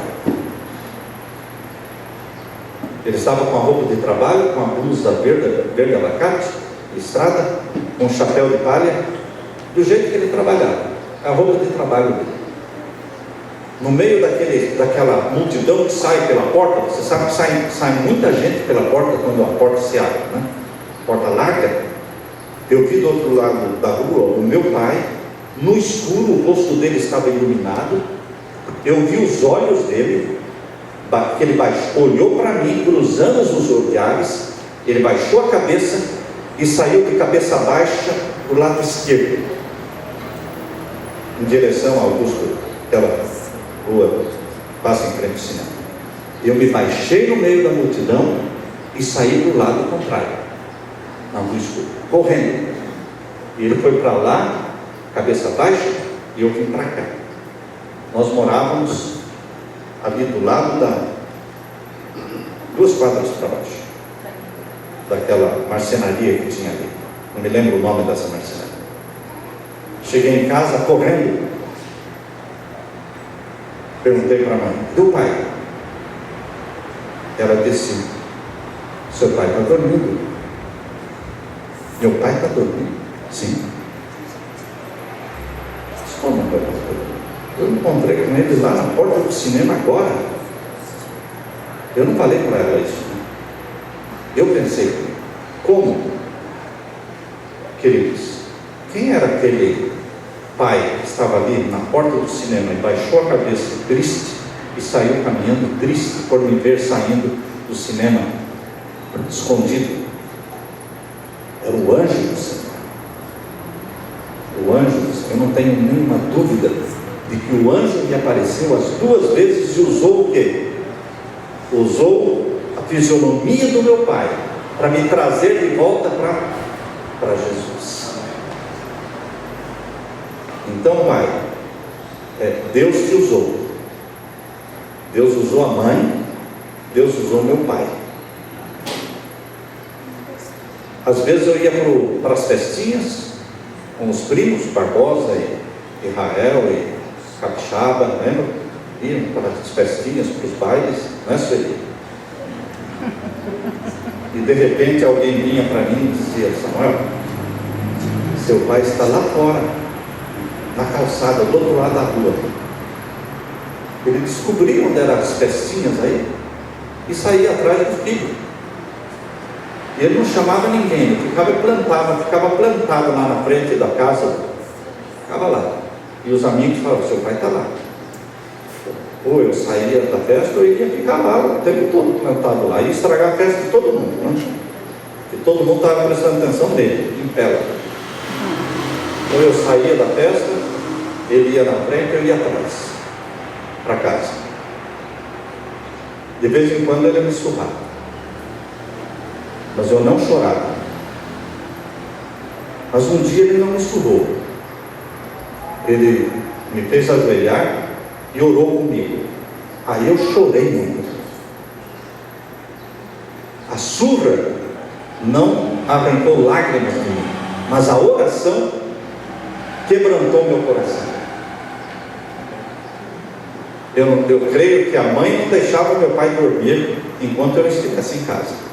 Ele estava com a roupa de trabalho, com a blusa verde abacate, listrada, com um chapéu de palha, do jeito que ele trabalhava, a roupa de trabalho dele. No meio daquela multidão que sai pela porta, você sabe que sai muita gente pela porta quando a porta se abre, né? Porta larga. Eu vi do outro lado da rua o meu pai, no escuro, o rosto dele estava iluminado. Eu vi os olhos dele, que ele olhou para mim, cruzando os olhares. Ele baixou a cabeça e saiu de cabeça baixa para o lado esquerdo, em direção ao Augusto, aquela rua passa em frente ao cinema. Eu me baixei no meio da multidão e saí do lado contrário, na luz escura, correndo. E ele foi para lá, cabeça baixa, e eu vim para cá. Nós morávamos ali do lado da 2 quadras para baixo, daquela marcenaria que tinha ali. Não me lembro o nome dessa marcenaria. Cheguei em casa correndo. Perguntei para a mãe: do pai? Ela disse: seu pai está dormindo. Meu pai está dormindo? Sim. Eu encontrei com ele lá na porta do cinema agora. Eu não falei para ela isso. Eu pensei, como? Queridos, quem era aquele pai que estava ali na porta do cinema e baixou a cabeça triste e saiu caminhando triste por me ver saindo do cinema escondido? Era o anjo do Senhor. O anjo do Senhor. Eu não tenho nenhuma dúvida de que o anjo me apareceu as 2 vezes e usou o quê? Usou a fisionomia do meu pai para me trazer de volta para Jesus. Então, pai, Deus te usou. Deus usou a mãe, Deus usou meu pai. Às vezes eu ia para as festinhas com os primos, Barbosa e Israel e Capixaba, lembra? Iam para as festinhas, para os bailes, não é, Sueli? E de repente alguém vinha para mim e dizia: Samuel, seu pai está lá fora, na calçada, do outro lado da rua. Ele descobriu onde eram as festinhas aí e saía atrás do filho. E ele não chamava ninguém, ele ficava plantado lá na frente da casa, ficava lá. E os amigos falavam: seu pai está lá. Ou eu saía da festa, ou ele ia ficar lá o tempo todo plantado lá, e estragar a festa de todo mundo, né? Porque todo mundo estava prestando atenção nele, em pé lá. Ou eu saía da festa, ele ia na frente, eu ia atrás, para casa. De vez em quando ele me surrava, mas eu não chorava. Mas um dia ele não me surrou. Ele me fez ajoelhar e orou comigo. Aí eu chorei muito. A surra não arrancou lágrimas de mim, mas a oração quebrantou meu coração. Eu creio que a mãe não deixava meu pai dormir enquanto eu estivesse em casa.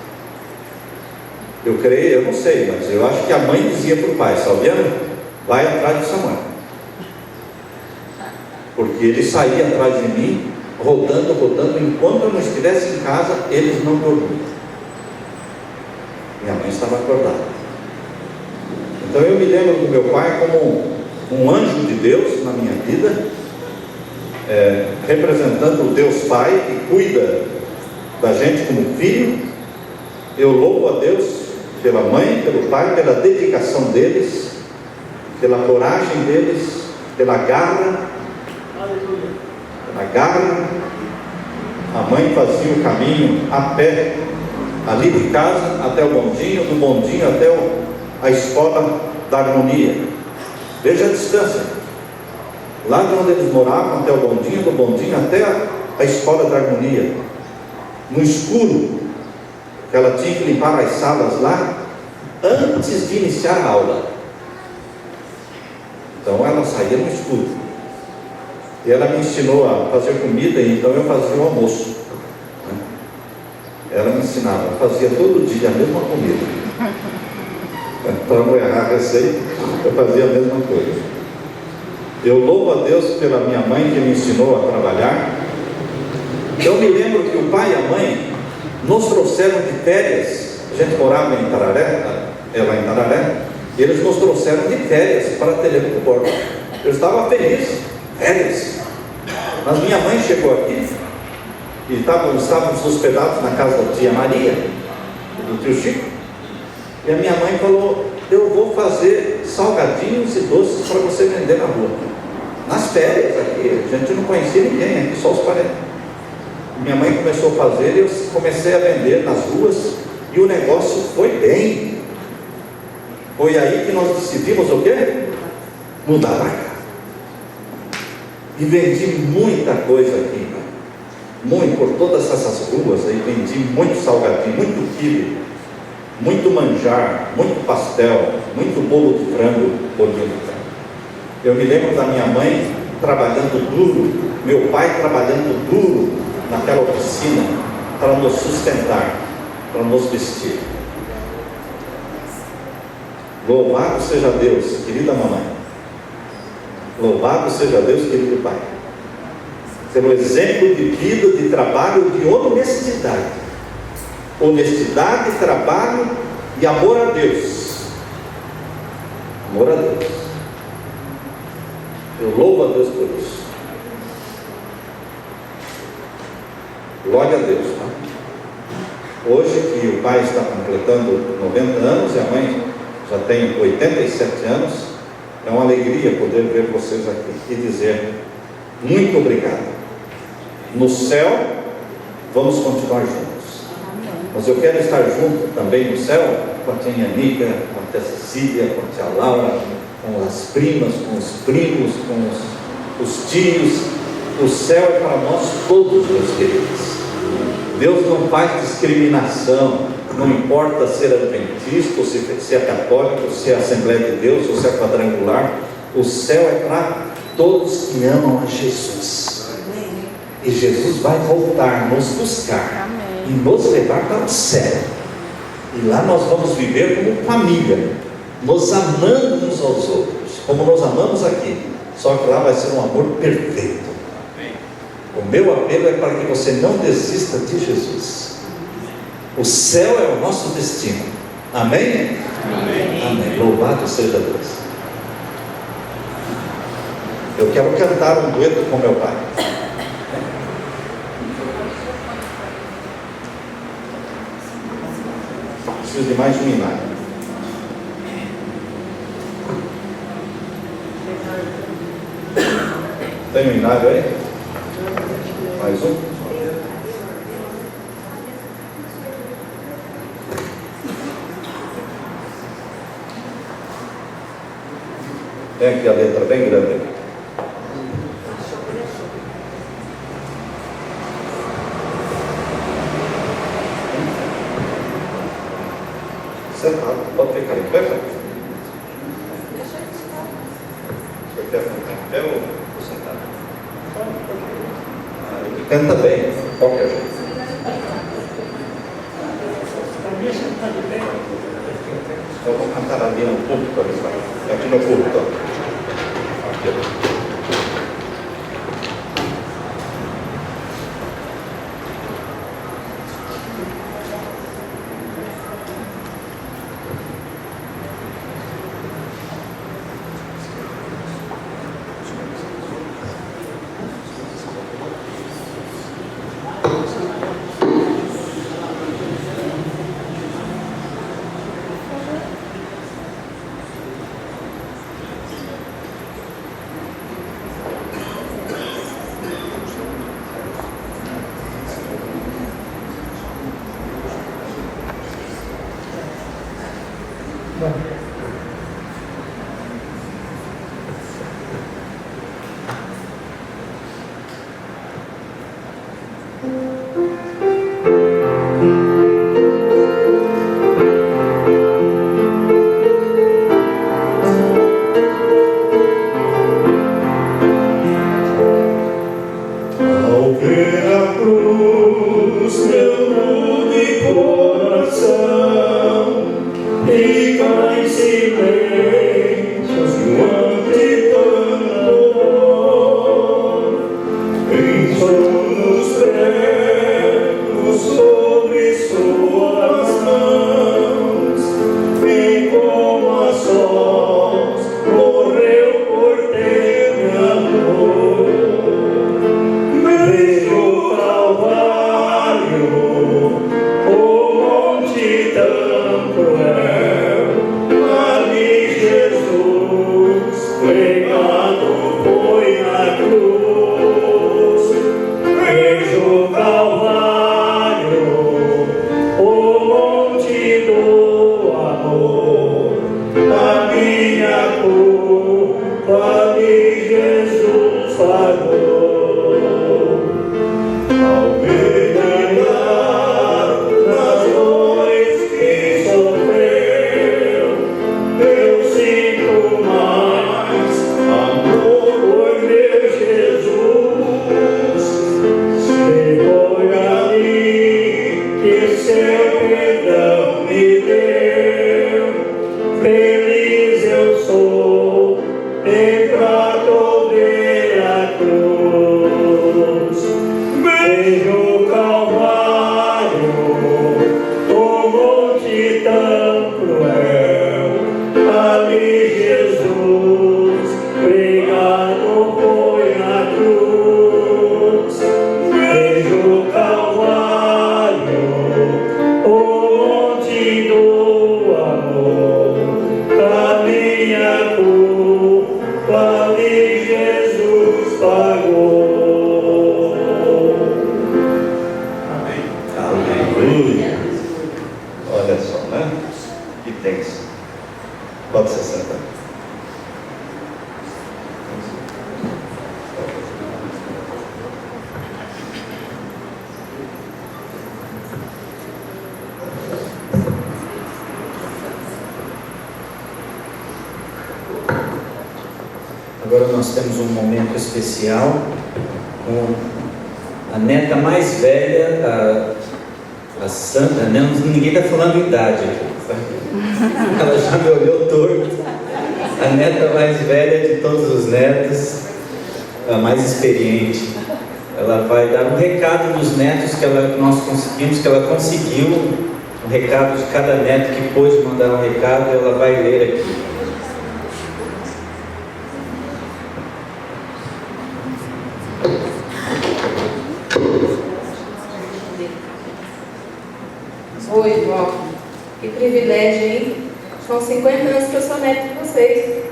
Eu creio, eu não sei, mas eu acho que a mãe dizia para o pai: Salviano, vai atrás de Samuel. Porque ele saía atrás de mim, rodando, enquanto eu não estivesse em casa, eles não dormiam. Minha mãe estava acordada. Então eu me lembro do meu pai como um anjo de Deus na minha vida, representando o Deus Pai, que cuida da gente como filho. Eu louvo a Deus pela mãe, pelo pai, pela dedicação deles, pela coragem deles, pela garra. A mãe fazia o caminho a pé, ali de casa até o bondinho, do bondinho até a escola da harmonia. Veja a distância, lá de onde eles moravam até o bondinho, do bondinho até a escola da harmonia, no escuro, que ela tinha que limpar as salas lá antes de iniciar a aula. Então ela saía no escuro. E ela me ensinou a fazer comida, e então eu fazia o almoço, né? Ela me ensinava, fazia todo dia a mesma comida. Para não errar a receita, eu fazia a mesma coisa. Eu louvo a Deus pela minha mãe que me ensinou a trabalhar. Eu me lembro que o pai e a mãe nos trouxeram de férias. A gente morava em Tararé, ela em Tararé, e eles nos trouxeram de férias para Telêmaco do Borba. Eu estava feliz. Férias. Mas minha mãe chegou aqui e estávamos hospedados na casa da tia Maria e do tio Chico, e a minha mãe falou: eu vou fazer salgadinhos e doces para você vender na rua. Nas férias aqui, a gente não conhecia ninguém, aqui só os parentes. Minha mãe começou a fazer e eu comecei a vender nas ruas, e o negócio foi bem. Foi aí que nós decidimos o quê? Mudar para cá. E vendi muita coisa aqui, muito, por todas essas ruas aí, vendi muito salgadinho, muito quibe, muito manjar, muito pastel, muito bolo de frango, bolinho de frango. Eu me lembro da minha mãe trabalhando duro, meu pai trabalhando duro naquela oficina para nos sustentar, para nos vestir. Louvado seja Deus, querida mamãe. Louvado seja Deus, querido Pai, pelo exemplo de vida, de trabalho, de honestidade. Honestidade, trabalho e amor a Deus. Amor a Deus. Eu louvo a Deus por isso. Glória a Deus. Tá? Hoje que o pai está completando 90 anos e a mãe já tem 87 anos, é uma alegria poder ver vocês aqui e dizer muito obrigado. No céu, vamos continuar juntos. Mas eu quero estar junto também no céu com a tia Anica, com a tia Cecília, com a tia Laura, com as primas, com os primos, com os tios. O céu é para nós todos, meus queridos. Deus não faz discriminação, não importa ser adventista, ou se é católico, se é Assembleia de Deus, ou se é quadrangular. O céu é para todos que amam a Jesus. E Jesus vai voltar, nos buscar e nos levar para o céu. E lá nós vamos viver como família, nos amando uns aos outros, como nós amamos aqui. Só que lá vai ser um amor perfeito. O meu apelo é para que você não desista de Jesus. O céu é o nosso destino. Amém? Amém. Amém. Louvado seja Deus. Eu quero cantar um dueto com meu pai. Preciso de mais um hinário. Tem um hinário aí? Mais um? Tem aqui a letra bem grande. Sentado, pode ficar em pé, pai? Você quer ficar em pé ou sentado? Ele canta bem, qualquer jeito. Eu vou cantar ali no público, aqui no público. Aqui. Ao meditar nas dores que preço do amor, a minha culpa ali Jesus pagou. Amém. Aleluia. Olha só, né? Que tenso. Pode se sentar. Agora nós temos um momento especial com a neta mais velha, a Santa. Não, ninguém está falando idade aqui. Ela já me olhou torto. A neta mais velha de todos os netos, a mais experiente. Ela vai dar um recado dos netos que nós conseguimos, que ela conseguiu, um recado de cada neto que pôde mandar um recado, ela vai ler aqui. Oi, vó. Que privilégio, hein? São 50 anos que eu sou neta de vocês.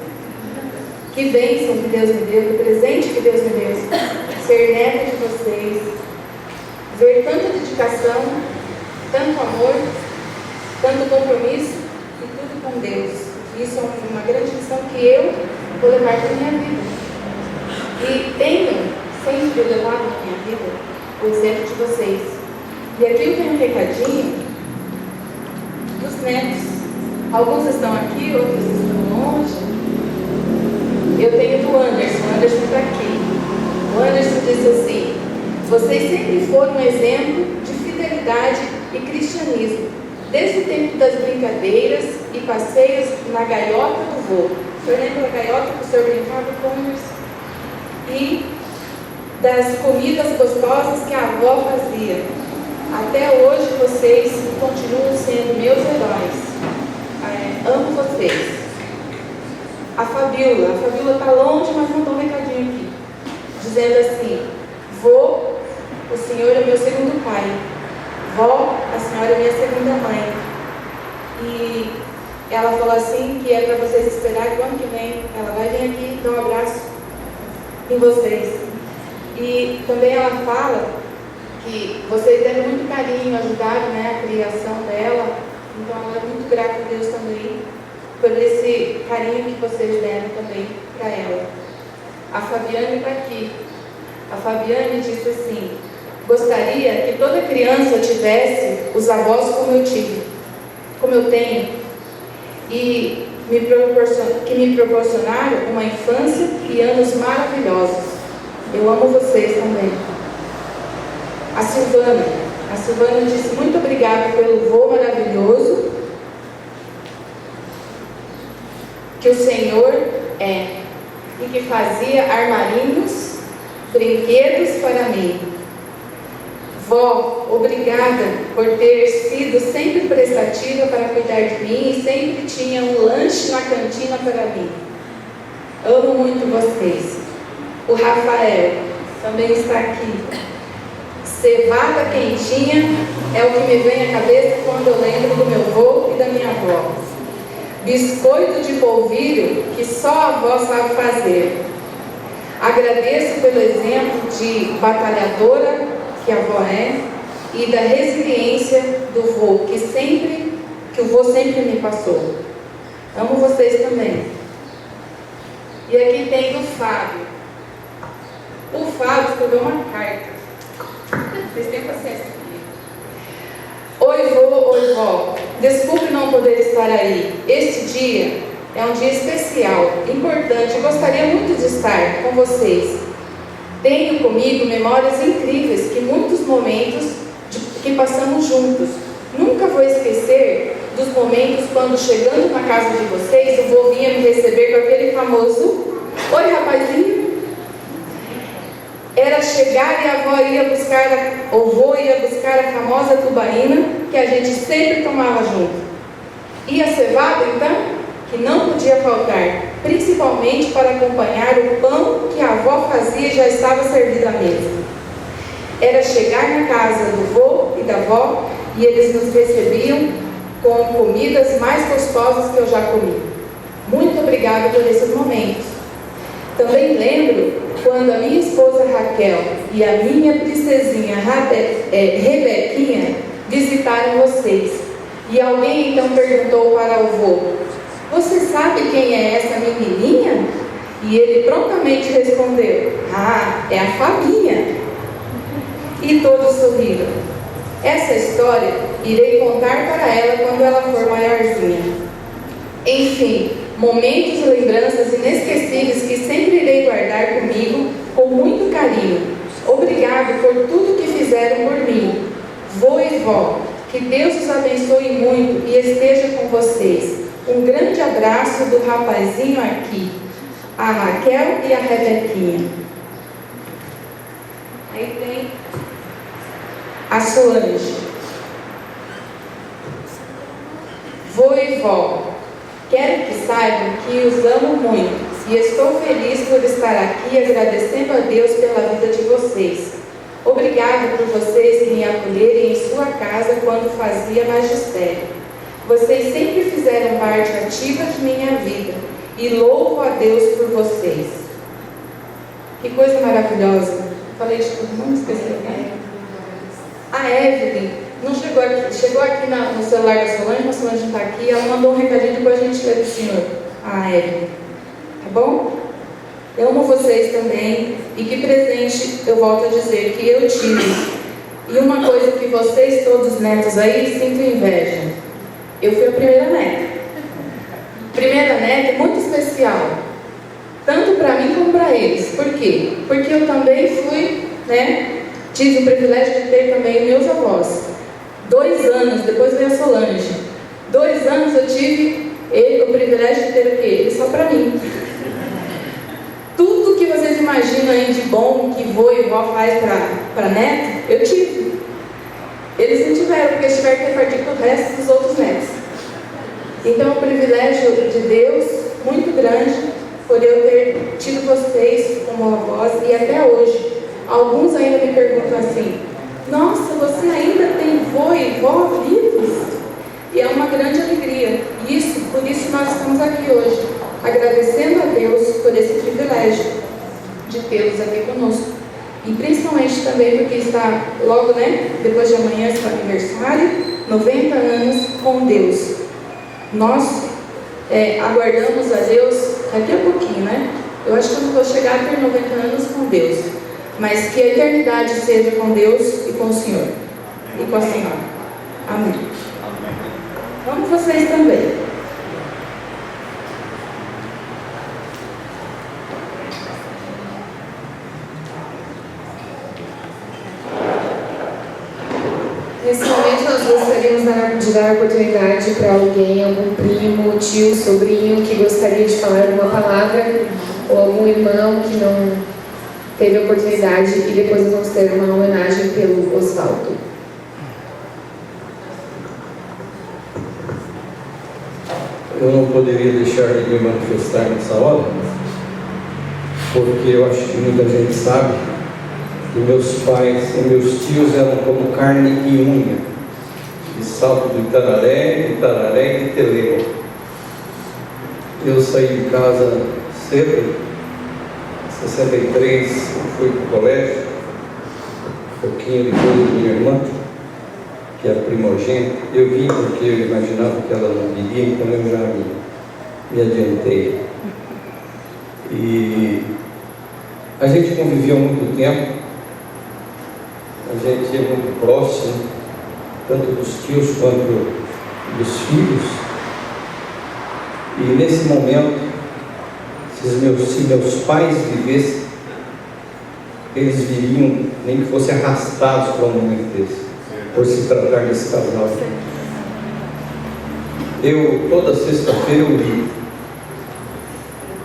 Que bênção que Deus me deu, que presente que Deus me deu. Ser neta de vocês. Ver tanta dedicação, tanto amor, tanto compromisso e tudo com Deus. Isso é uma grande lição que eu vou levar para a minha vida. E tenho sempre levado na minha vida o exemplo de vocês. E aqui eu tenho um recadinho dos netos. Alguns estão aqui, outros estão longe. Eu tenho do Anderson. O Anderson está aqui. O Anderson disse assim: vocês sempre foram um exemplo de fidelidade e cristianismo, desde o tempo das brincadeiras e passeios na gaiota do vô. O senhor lembra da gaiota que o senhor brincava com o Anderson? E das comidas gostosas que a avó fazia. Até hoje vocês continuam sendo meus heróis. Amo vocês. A Fabiola está longe, mas mandou um recadinho aqui, dizendo assim: vô, o senhor é meu segundo pai. Vó, a senhora é minha segunda mãe. E ela falou assim que é para vocês esperar que o ano que vem ela vai vir aqui dar um abraço em vocês. E também ela fala que vocês deram muito carinho, ajudaram, né, a criação dela. Então ela é muito grata a Deus também por esse carinho que vocês deram também para ela. A Fabiane está aqui. A Fabiane disse assim: gostaria que toda criança tivesse os avós como eu tive, como eu tenho, e que me proporcionaram uma infância e anos maravilhosos. Eu amo vocês também. A Silvana disse: muito obrigada pelo vô maravilhoso que o Senhor é, e que fazia armarinhos, brinquedos para mim. Vó, obrigada por ter sido sempre prestativa para cuidar de mim e sempre tinha um lanche na cantina para mim. Amo muito vocês. O Rafael também está aqui. Cevada quentinha é o que me vem à cabeça quando eu lembro do meu avô e da minha avó. Biscoito de polvilho que só a avó sabe fazer. Agradeço pelo exemplo de batalhadora que a avó é e da resiliência do vô que o vô sempre me passou. Amo vocês também. E aqui tem o Fábio. O Fábio escreveu uma carta. Vocês têm paciência comigo. Oi vô, oi vó. Desculpe não poder estar aí. Este dia é um dia especial, importante. Gostaria muito de estar com vocês. Tenho comigo memórias incríveis que muitos momentos que passamos juntos. Nunca vou esquecer dos momentos quando, chegando na casa de vocês, o vô vinha me receber com aquele famoso: oi rapazinho. Era chegar e a avó ia buscar, o vô ia buscar a famosa tubaína que a gente sempre tomava junto. E a cevada, então, que não podia faltar, principalmente para acompanhar o pão que a avó fazia e já estava servido à mesa. Era chegar na casa do vô e da avó e eles nos recebiam com comidas mais gostosas que eu já comi. Muito obrigada por esses momentos. Também lembro quando a minha esposa Raquel e a minha princesinha Rebequinha visitaram vocês. E alguém então perguntou para o vô: você sabe quem é essa menininha? E ele prontamente respondeu: ah, é a Fabinha. E todos sorriram. Essa história irei contar para ela quando ela for maiorzinha. Enfim, momentos e lembranças inesquecíveis que sempre irei guardar comigo com muito carinho. Obrigado por tudo que fizeram por mim. Vô e vó, que Deus os abençoe muito e esteja com vocês. Um grande abraço do rapazinho aqui, a Raquel e a Rebequinha. Aí tem a Solange. Vô e vó, quero que saibam que os amo muito e estou feliz por estar aqui agradecendo a Deus pela vida de vocês. Obrigado por vocês me acolherem em sua casa quando fazia magistério. Vocês sempre fizeram parte ativa de minha vida e louvo a Deus por vocês. Que coisa maravilhosa. Falei de tudo, não me esqueceu, né? A Evelyn não chegou aqui no celular da Solange, a Solange está aqui, ela mandou um recadinho, depois a gente lê do senhor, a Evelyn. Tá bom? Eu amo vocês também, e que presente, eu volto a dizer, que eu tive. E uma coisa que vocês, todos netos aí, sinto inveja. Eu fui a primeira neta. Primeira neta muito especial, tanto para mim como para eles. Por quê? Porque eu também fui, tive o privilégio de ter também meus avós. 2 anos, depois veio a Solange. 2 anos eu tive o privilégio de ter o quê? Ele só para mim. Tudo que vocês imaginam aí de bom que vô e vó faz para neto, eu tive. Eles não tiveram, porque eles tiveram que repartir com o resto dos outros netos. Então é um privilégio de Deus muito grande por eu ter tido vocês como avós, e até hoje alguns ainda me perguntam assim: nossa, você ainda tem vô e vó vivos? E é uma grande alegria. Por isso nós estamos aqui hoje, agradecendo a Deus por esse privilégio de tê-los aqui conosco. E principalmente também porque está logo, depois de amanhã, seu aniversário, 90 anos com Deus. Nós aguardamos a Deus daqui a pouquinho, Eu acho que eu não vou chegar a ter 90 anos com Deus, mas que a eternidade seja com Deus e com o Senhor e com a Senhora. Amém. Vamos vocês também. Nesse momento nós gostaríamos de dar oportunidade para alguém, algum primo, tio, sobrinho que gostaria de falar alguma palavra, ou algum irmão que não teve oportunidade, e depois nós vamos ter uma homenagem pelo Osvaldo. Eu não poderia deixar de me manifestar nessa hora, porque eu acho que muita gente sabe que meus pais e meus tios eram como carne e unha, de Salto do Itararé e de Telema. Eu saí de casa cedo, em 63, fui para o colégio, um pouquinho depois da minha irmã, que era primogênita. Eu vim porque eu imaginava que ela não viria, então eu já me adiantei. E a gente conviveu muito tempo, a gente é muito próximo, tanto dos tios quanto dos filhos. E nesse momento, se meus pais vivessem, eles viriam, nem que fossem arrastados para um momento desse, por se tratar desse casal. Toda sexta-feira eu ligo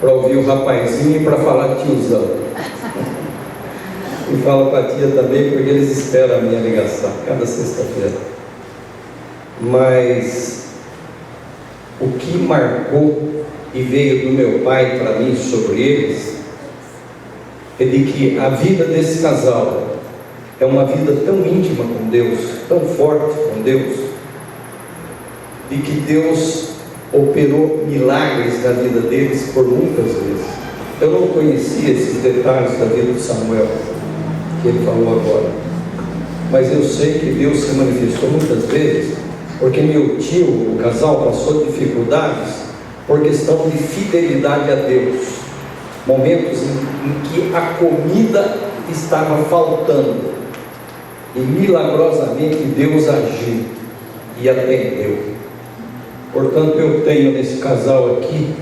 para ouvir o rapazinho e para falar de tiozão. E falo para a tia também, porque eles esperam a minha ligação cada sexta-feira. Mas o que marcou e veio do meu pai para mim sobre eles é de que a vida desse casal é uma vida tão íntima com Deus, tão forte com Deus, de que Deus operou milagres na vida deles por muitas vezes. Eu não conhecia esses detalhes da vida de Samuel, que ele falou agora, mas eu sei que Deus se manifestou muitas vezes, porque meu tio, o casal, passou dificuldades por questão de fidelidade a Deus, momentos em que a comida estava faltando, e milagrosamente Deus agiu e atendeu. Portanto, eu tenho nesse casal aqui,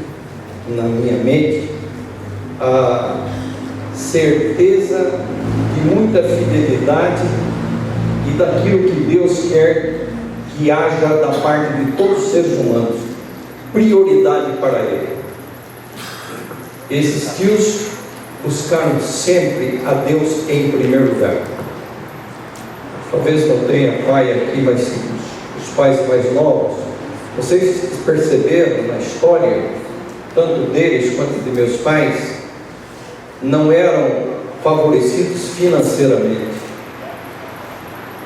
na minha mente, a certeza de muita fidelidade e daquilo que Deus quer que haja da parte de todos os seres humanos, prioridade para Ele. Esses tios buscaram sempre a Deus em primeiro lugar. Talvez não tenha pai aqui, mas os pais mais novos, vocês perceberam na história, tanto deles quanto de meus pais, não eram favorecidos financeiramente,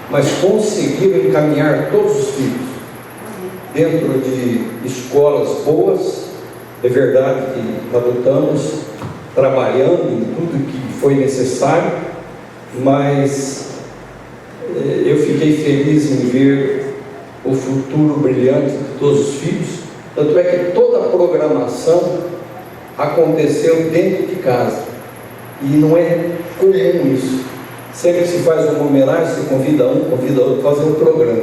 mas conseguiram encaminhar todos os filhos dentro de escolas boas. É verdade que adotamos, trabalhando em tudo que foi necessário, mas eu fiquei feliz em ver o futuro brilhante de todos os filhos. Tanto é que toda a programação aconteceu dentro de casa, e não é comum isso. Sempre que se faz uma homenagem, se convida um, convida outro, fazer um programa.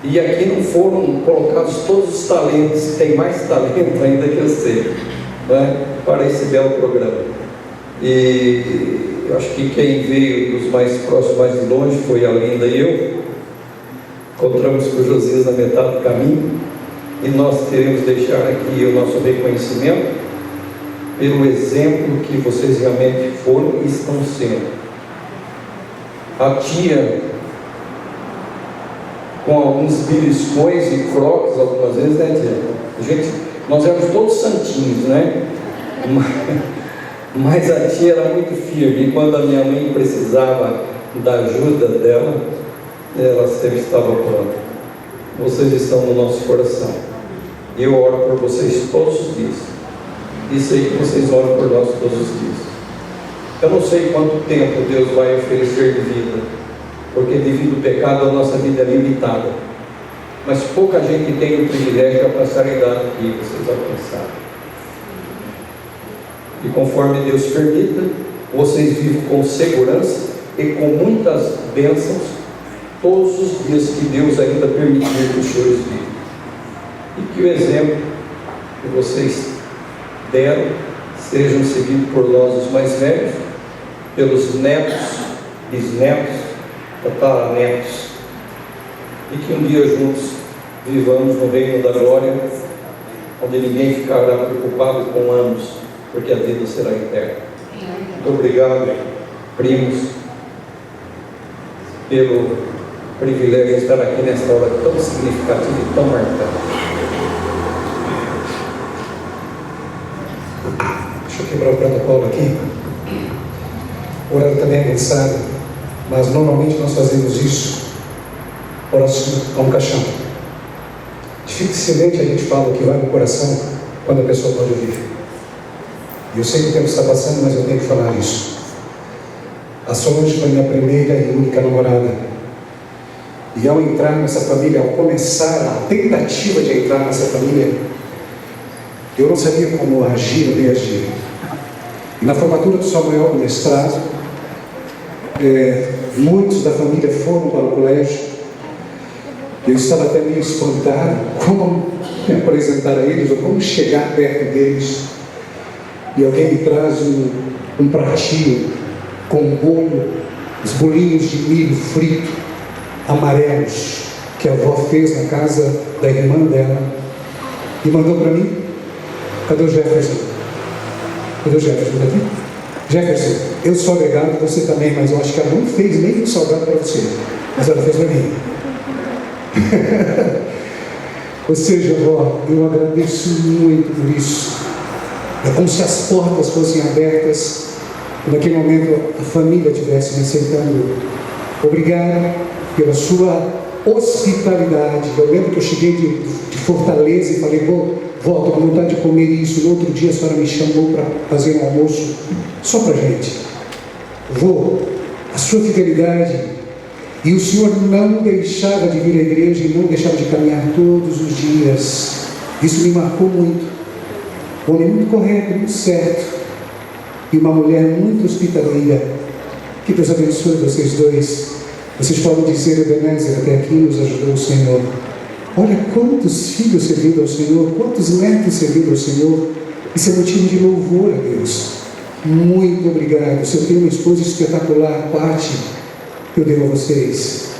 E aqui não foram colocados todos os talentos, tem mais talento ainda que eu sei, né, para esse belo programa. E eu acho que quem veio dos mais próximos, mais de longe, foi a Linda e eu. Encontramos com o Josias na metade do caminho, e nós queremos deixar aqui o nosso reconhecimento pelo exemplo que vocês realmente foram e estão sendo. A tia, com alguns beliscões e croques algumas vezes, né, tia? Nós éramos todos santinhos, né? Mas a tia era muito firme, e quando a minha mãe precisava da ajuda dela, ela sempre estava pronta. Vocês estão no nosso coração. Eu oro por vocês todos os dias, e sei que vocês oram por nós todos os dias. Eu não sei quanto tempo Deus vai oferecer de vida, porque devido ao pecado a nossa vida é limitada, mas pouca gente tem o privilégio de alcançar a idade que vocês alcançaram. E conforme Deus permita, vocês vivam com segurança e com muitas bênçãos todos os dias que Deus ainda permitir que os senhores vivam. E que o exemplo que vocês deram sejam seguidos por nós, os mais velhos, pelos netos, bisnetos, tataranetos, e que um dia juntos vivamos no reino da glória, onde ninguém ficará preocupado com anos, porque a vida será eterna. Muito obrigado, primos, pelo privilégio de estar aqui nesta hora tão significativa e tão marcante. Deixa eu quebrar o protocolo aqui. O horário também é avançado, mas normalmente nós fazemos isso próximo a um caixão. Dificilmente a gente fala o que vai no coração quando a pessoa pode ouvir. E eu sei que o tempo está passando, mas eu tenho que falar isso. A Solange foi minha primeira e única namorada. E ao entrar nessa família, ao começar a tentativa de entrar nessa família, eu não sabia como agir ou reagir. E na formatura do Samuel, no mestrado, muitos da família foram para o colégio. Eu estava até meio espantado como me apresentar a eles ou como chegar perto deles. E alguém me traz um pratinho com um bolo, os bolinhos de milho frito, amarelos, que a avó fez na casa da irmã dela, e mandou para mim. Cadê o Jefferson? Cadê o Jefferson? Está aqui? Jefferson, eu sou agregado, você também, mas eu acho que ela não fez nem um salgado para você, mas ela fez para mim. Ou seja, vó, eu agradeço muito por isso. É como se as portas fossem abertas e naquele momento a família estivesse me aceitando. Obrigado pela sua hospitalidade. Eu lembro que eu cheguei de Fortaleza e falei, volto com vontade de comer isso. No outro dia a senhora me chamou para fazer um almoço só para gente. A sua fidelidade. E o Senhor não deixava de vir à igreja e não deixava de caminhar todos os dias. Isso me marcou muito. Um homem muito correto, muito certo. E uma mulher muito hospitaleira. Que Deus abençoe vocês dois. Vocês podem dizer, Ebenezer, até aqui nos ajudou o Senhor. Olha quantos filhos servindo ao Senhor, quantos netos servindo ao Senhor. Isso é motivo de louvor a Deus. Muito obrigado. Se eu tenho uma esposa espetacular, Pati, eu devo a vocês.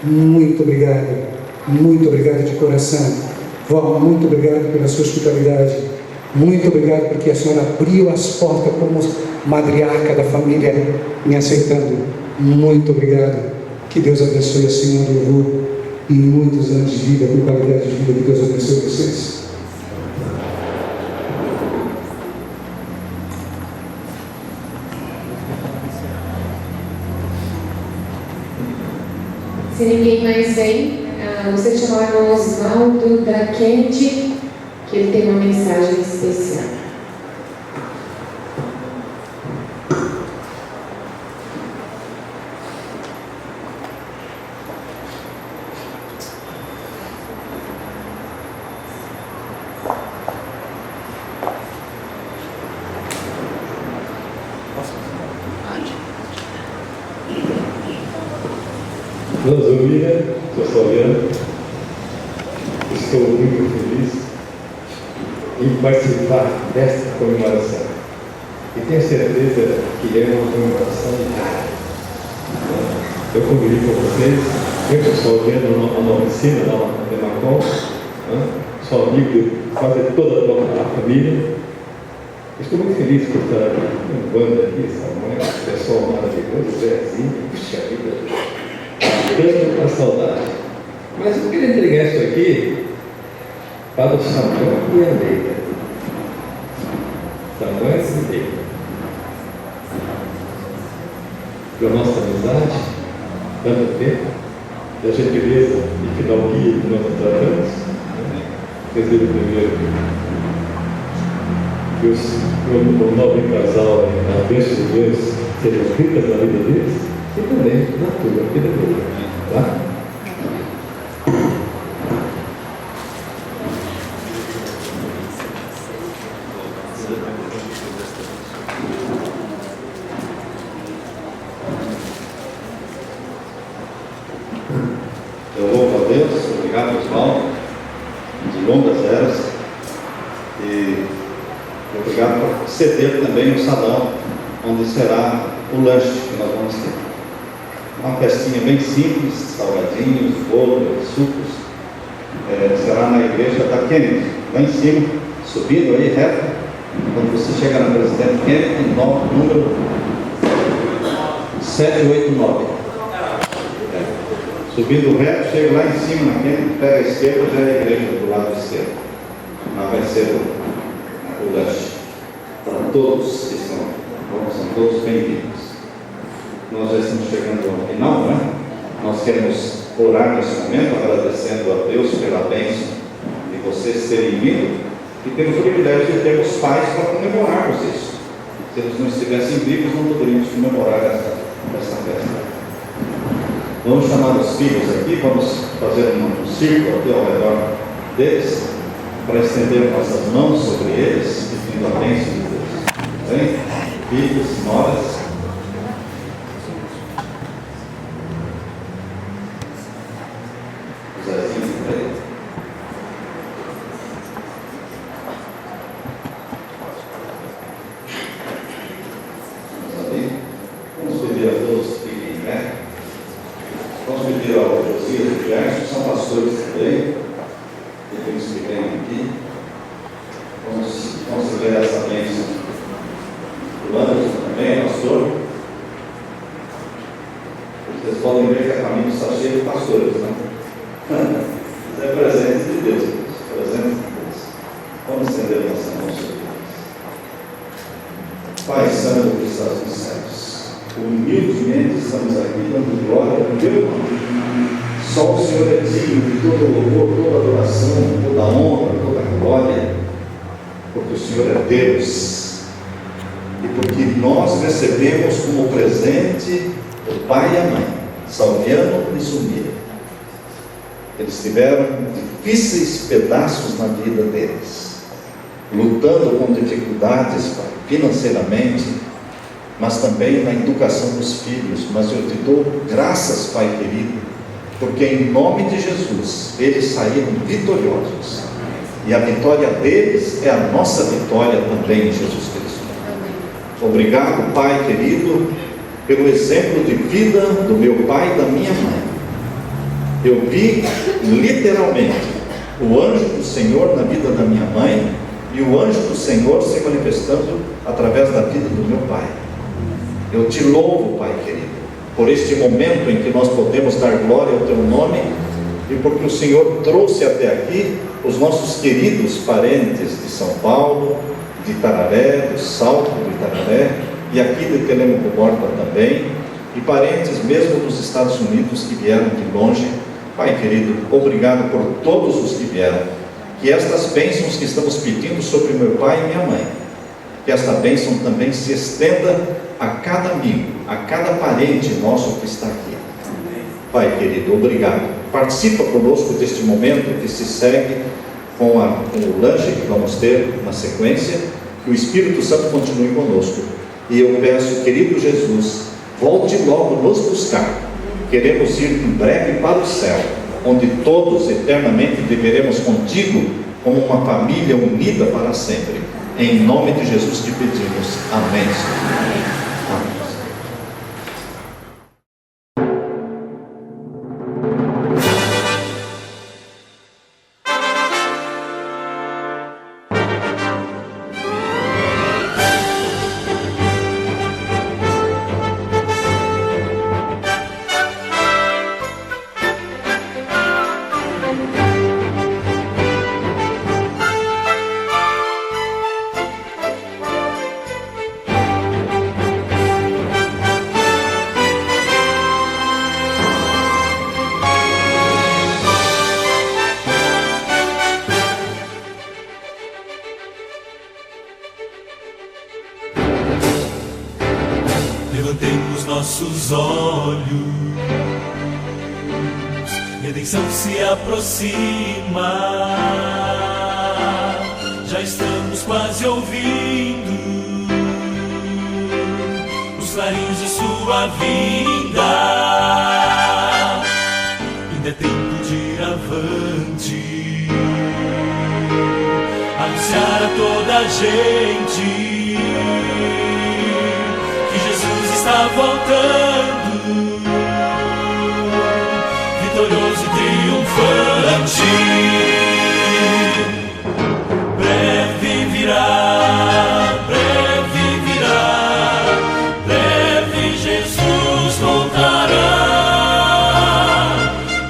Muito obrigado de coração. Vó, muito obrigado pela sua hospitalidade. Muito obrigado porque a senhora abriu as portas como matriarca da família, me aceitando. Muito obrigado. Que Deus abençoe a senhora e o avô e muitos anos de vida, com qualidade de vida. Que Deus abençoe vocês. Se ninguém mais vem, você de chamar o Osvaldo da Kendi, que ele tem uma mensagem especial. Lanzomira, sou Floriano, estou muito feliz em participar desta comemoração. E tenho certeza que é uma comemoração rara. Eu convivi com vocês, eu sou Floriano na oficina, lá na Demacom, sou amigo de quase toda a família. Estou muito feliz por estar aqui, com banda aqui, Samuel, pessoal maravilhoso, Zezinho, puxa vida. Tanto a saudade. Mas eu queria entregar isso aqui para o Samuel e a Leila. Samuel e Leila. Pela nossa amizade, tanto tempo, da gentileza e fidalguia que nós tratamos, desejo primeiro que o nobre casal, na bênção de Deus, sejam ricas na vida deles e também na tua vida dele. Tá? Eu louvo a Deus, obrigado Osvaldo, de longas eras, e obrigado por ceder também o salão, onde será o lanche que nós vamos ter. Uma festinha bem simples, salgadinhos, bolo, sucos. Será na igreja da Kennedy, lá em cima, subindo aí reto. Quando você chegar na Presidente Kennedy, número 789. Subindo reto, chega lá em cima na Kennedy, pega a esquerda, já é a igreja do lado esquerdo. Lá vai ser o lanche para todos que estão aqui. São todos bem-vindos. Nós já estamos chegando ao final, não é? Nós queremos orar nesse momento, agradecendo a Deus pela bênção de vocês terem vindo e temos o privilégio de termos pais para comemorarmos isso. Se eles não estivessem vivos, não poderíamos comemorar essa festa. Vamos chamar os filhos aqui, vamos fazer um círculo aqui ao redor deles, para estender nossas mãos sobre eles, pedindo a bênção de Deus. Bem? Filhos, noras. Só o Senhor é digno de todo louvor, toda adoração, toda honra, toda glória, porque o Senhor é Deus e porque nós recebemos como presente o pai e a mãe, Salviano e Sumira. Eles tiveram difíceis pedaços na vida deles, lutando com dificuldades, pai, financeiramente, mas também na educação dos filhos. Mas eu te dou graças, Pai querido, porque em nome de Jesus eles saíram vitoriosos, e a vitória deles é a nossa vitória também em Jesus Cristo. Obrigado, Pai querido, pelo exemplo de vida do meu pai e da minha mãe. Eu vi literalmente o anjo do Senhor na vida da minha mãe e o anjo do Senhor se manifestando através da vida do meu pai. Eu te louvo, Pai querido, por este momento em que nós podemos dar glória ao teu nome, e porque o Senhor trouxe até aqui os nossos queridos parentes de São Paulo, de Itararé, do Salto do Itararé, e aqui de Telêmaco Borba também, e parentes mesmo dos Estados Unidos que vieram de longe. Pai querido, obrigado por todos os que vieram. Que estas bênçãos que estamos pedindo sobre meu pai e minha mãe, que esta bênção também se estenda a cada amigo, a cada parente nosso que está aqui. Pai querido, obrigado. Participa conosco deste momento que se segue com o lanche que vamos ter na sequência. Que o Espírito Santo continue conosco. E eu peço, querido Jesus, volte logo nos buscar. Queremos ir em breve para o céu, onde todos eternamente viveremos contigo como uma família unida para sempre. Em nome de Jesus te pedimos. Amém. Amém. Levantemos nossos olhos, redenção se aproxima, já estamos quase ouvindo os clarins de sua vinda. Ainda é tempo de ir avante, anunciar a toda a gente está voltando, vitorioso e triunfante. Breve virá, breve Jesus voltará.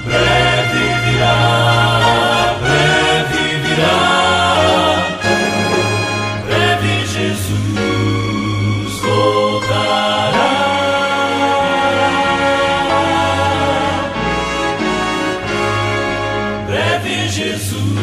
Breve virá, breve Jesus voltará. Jesus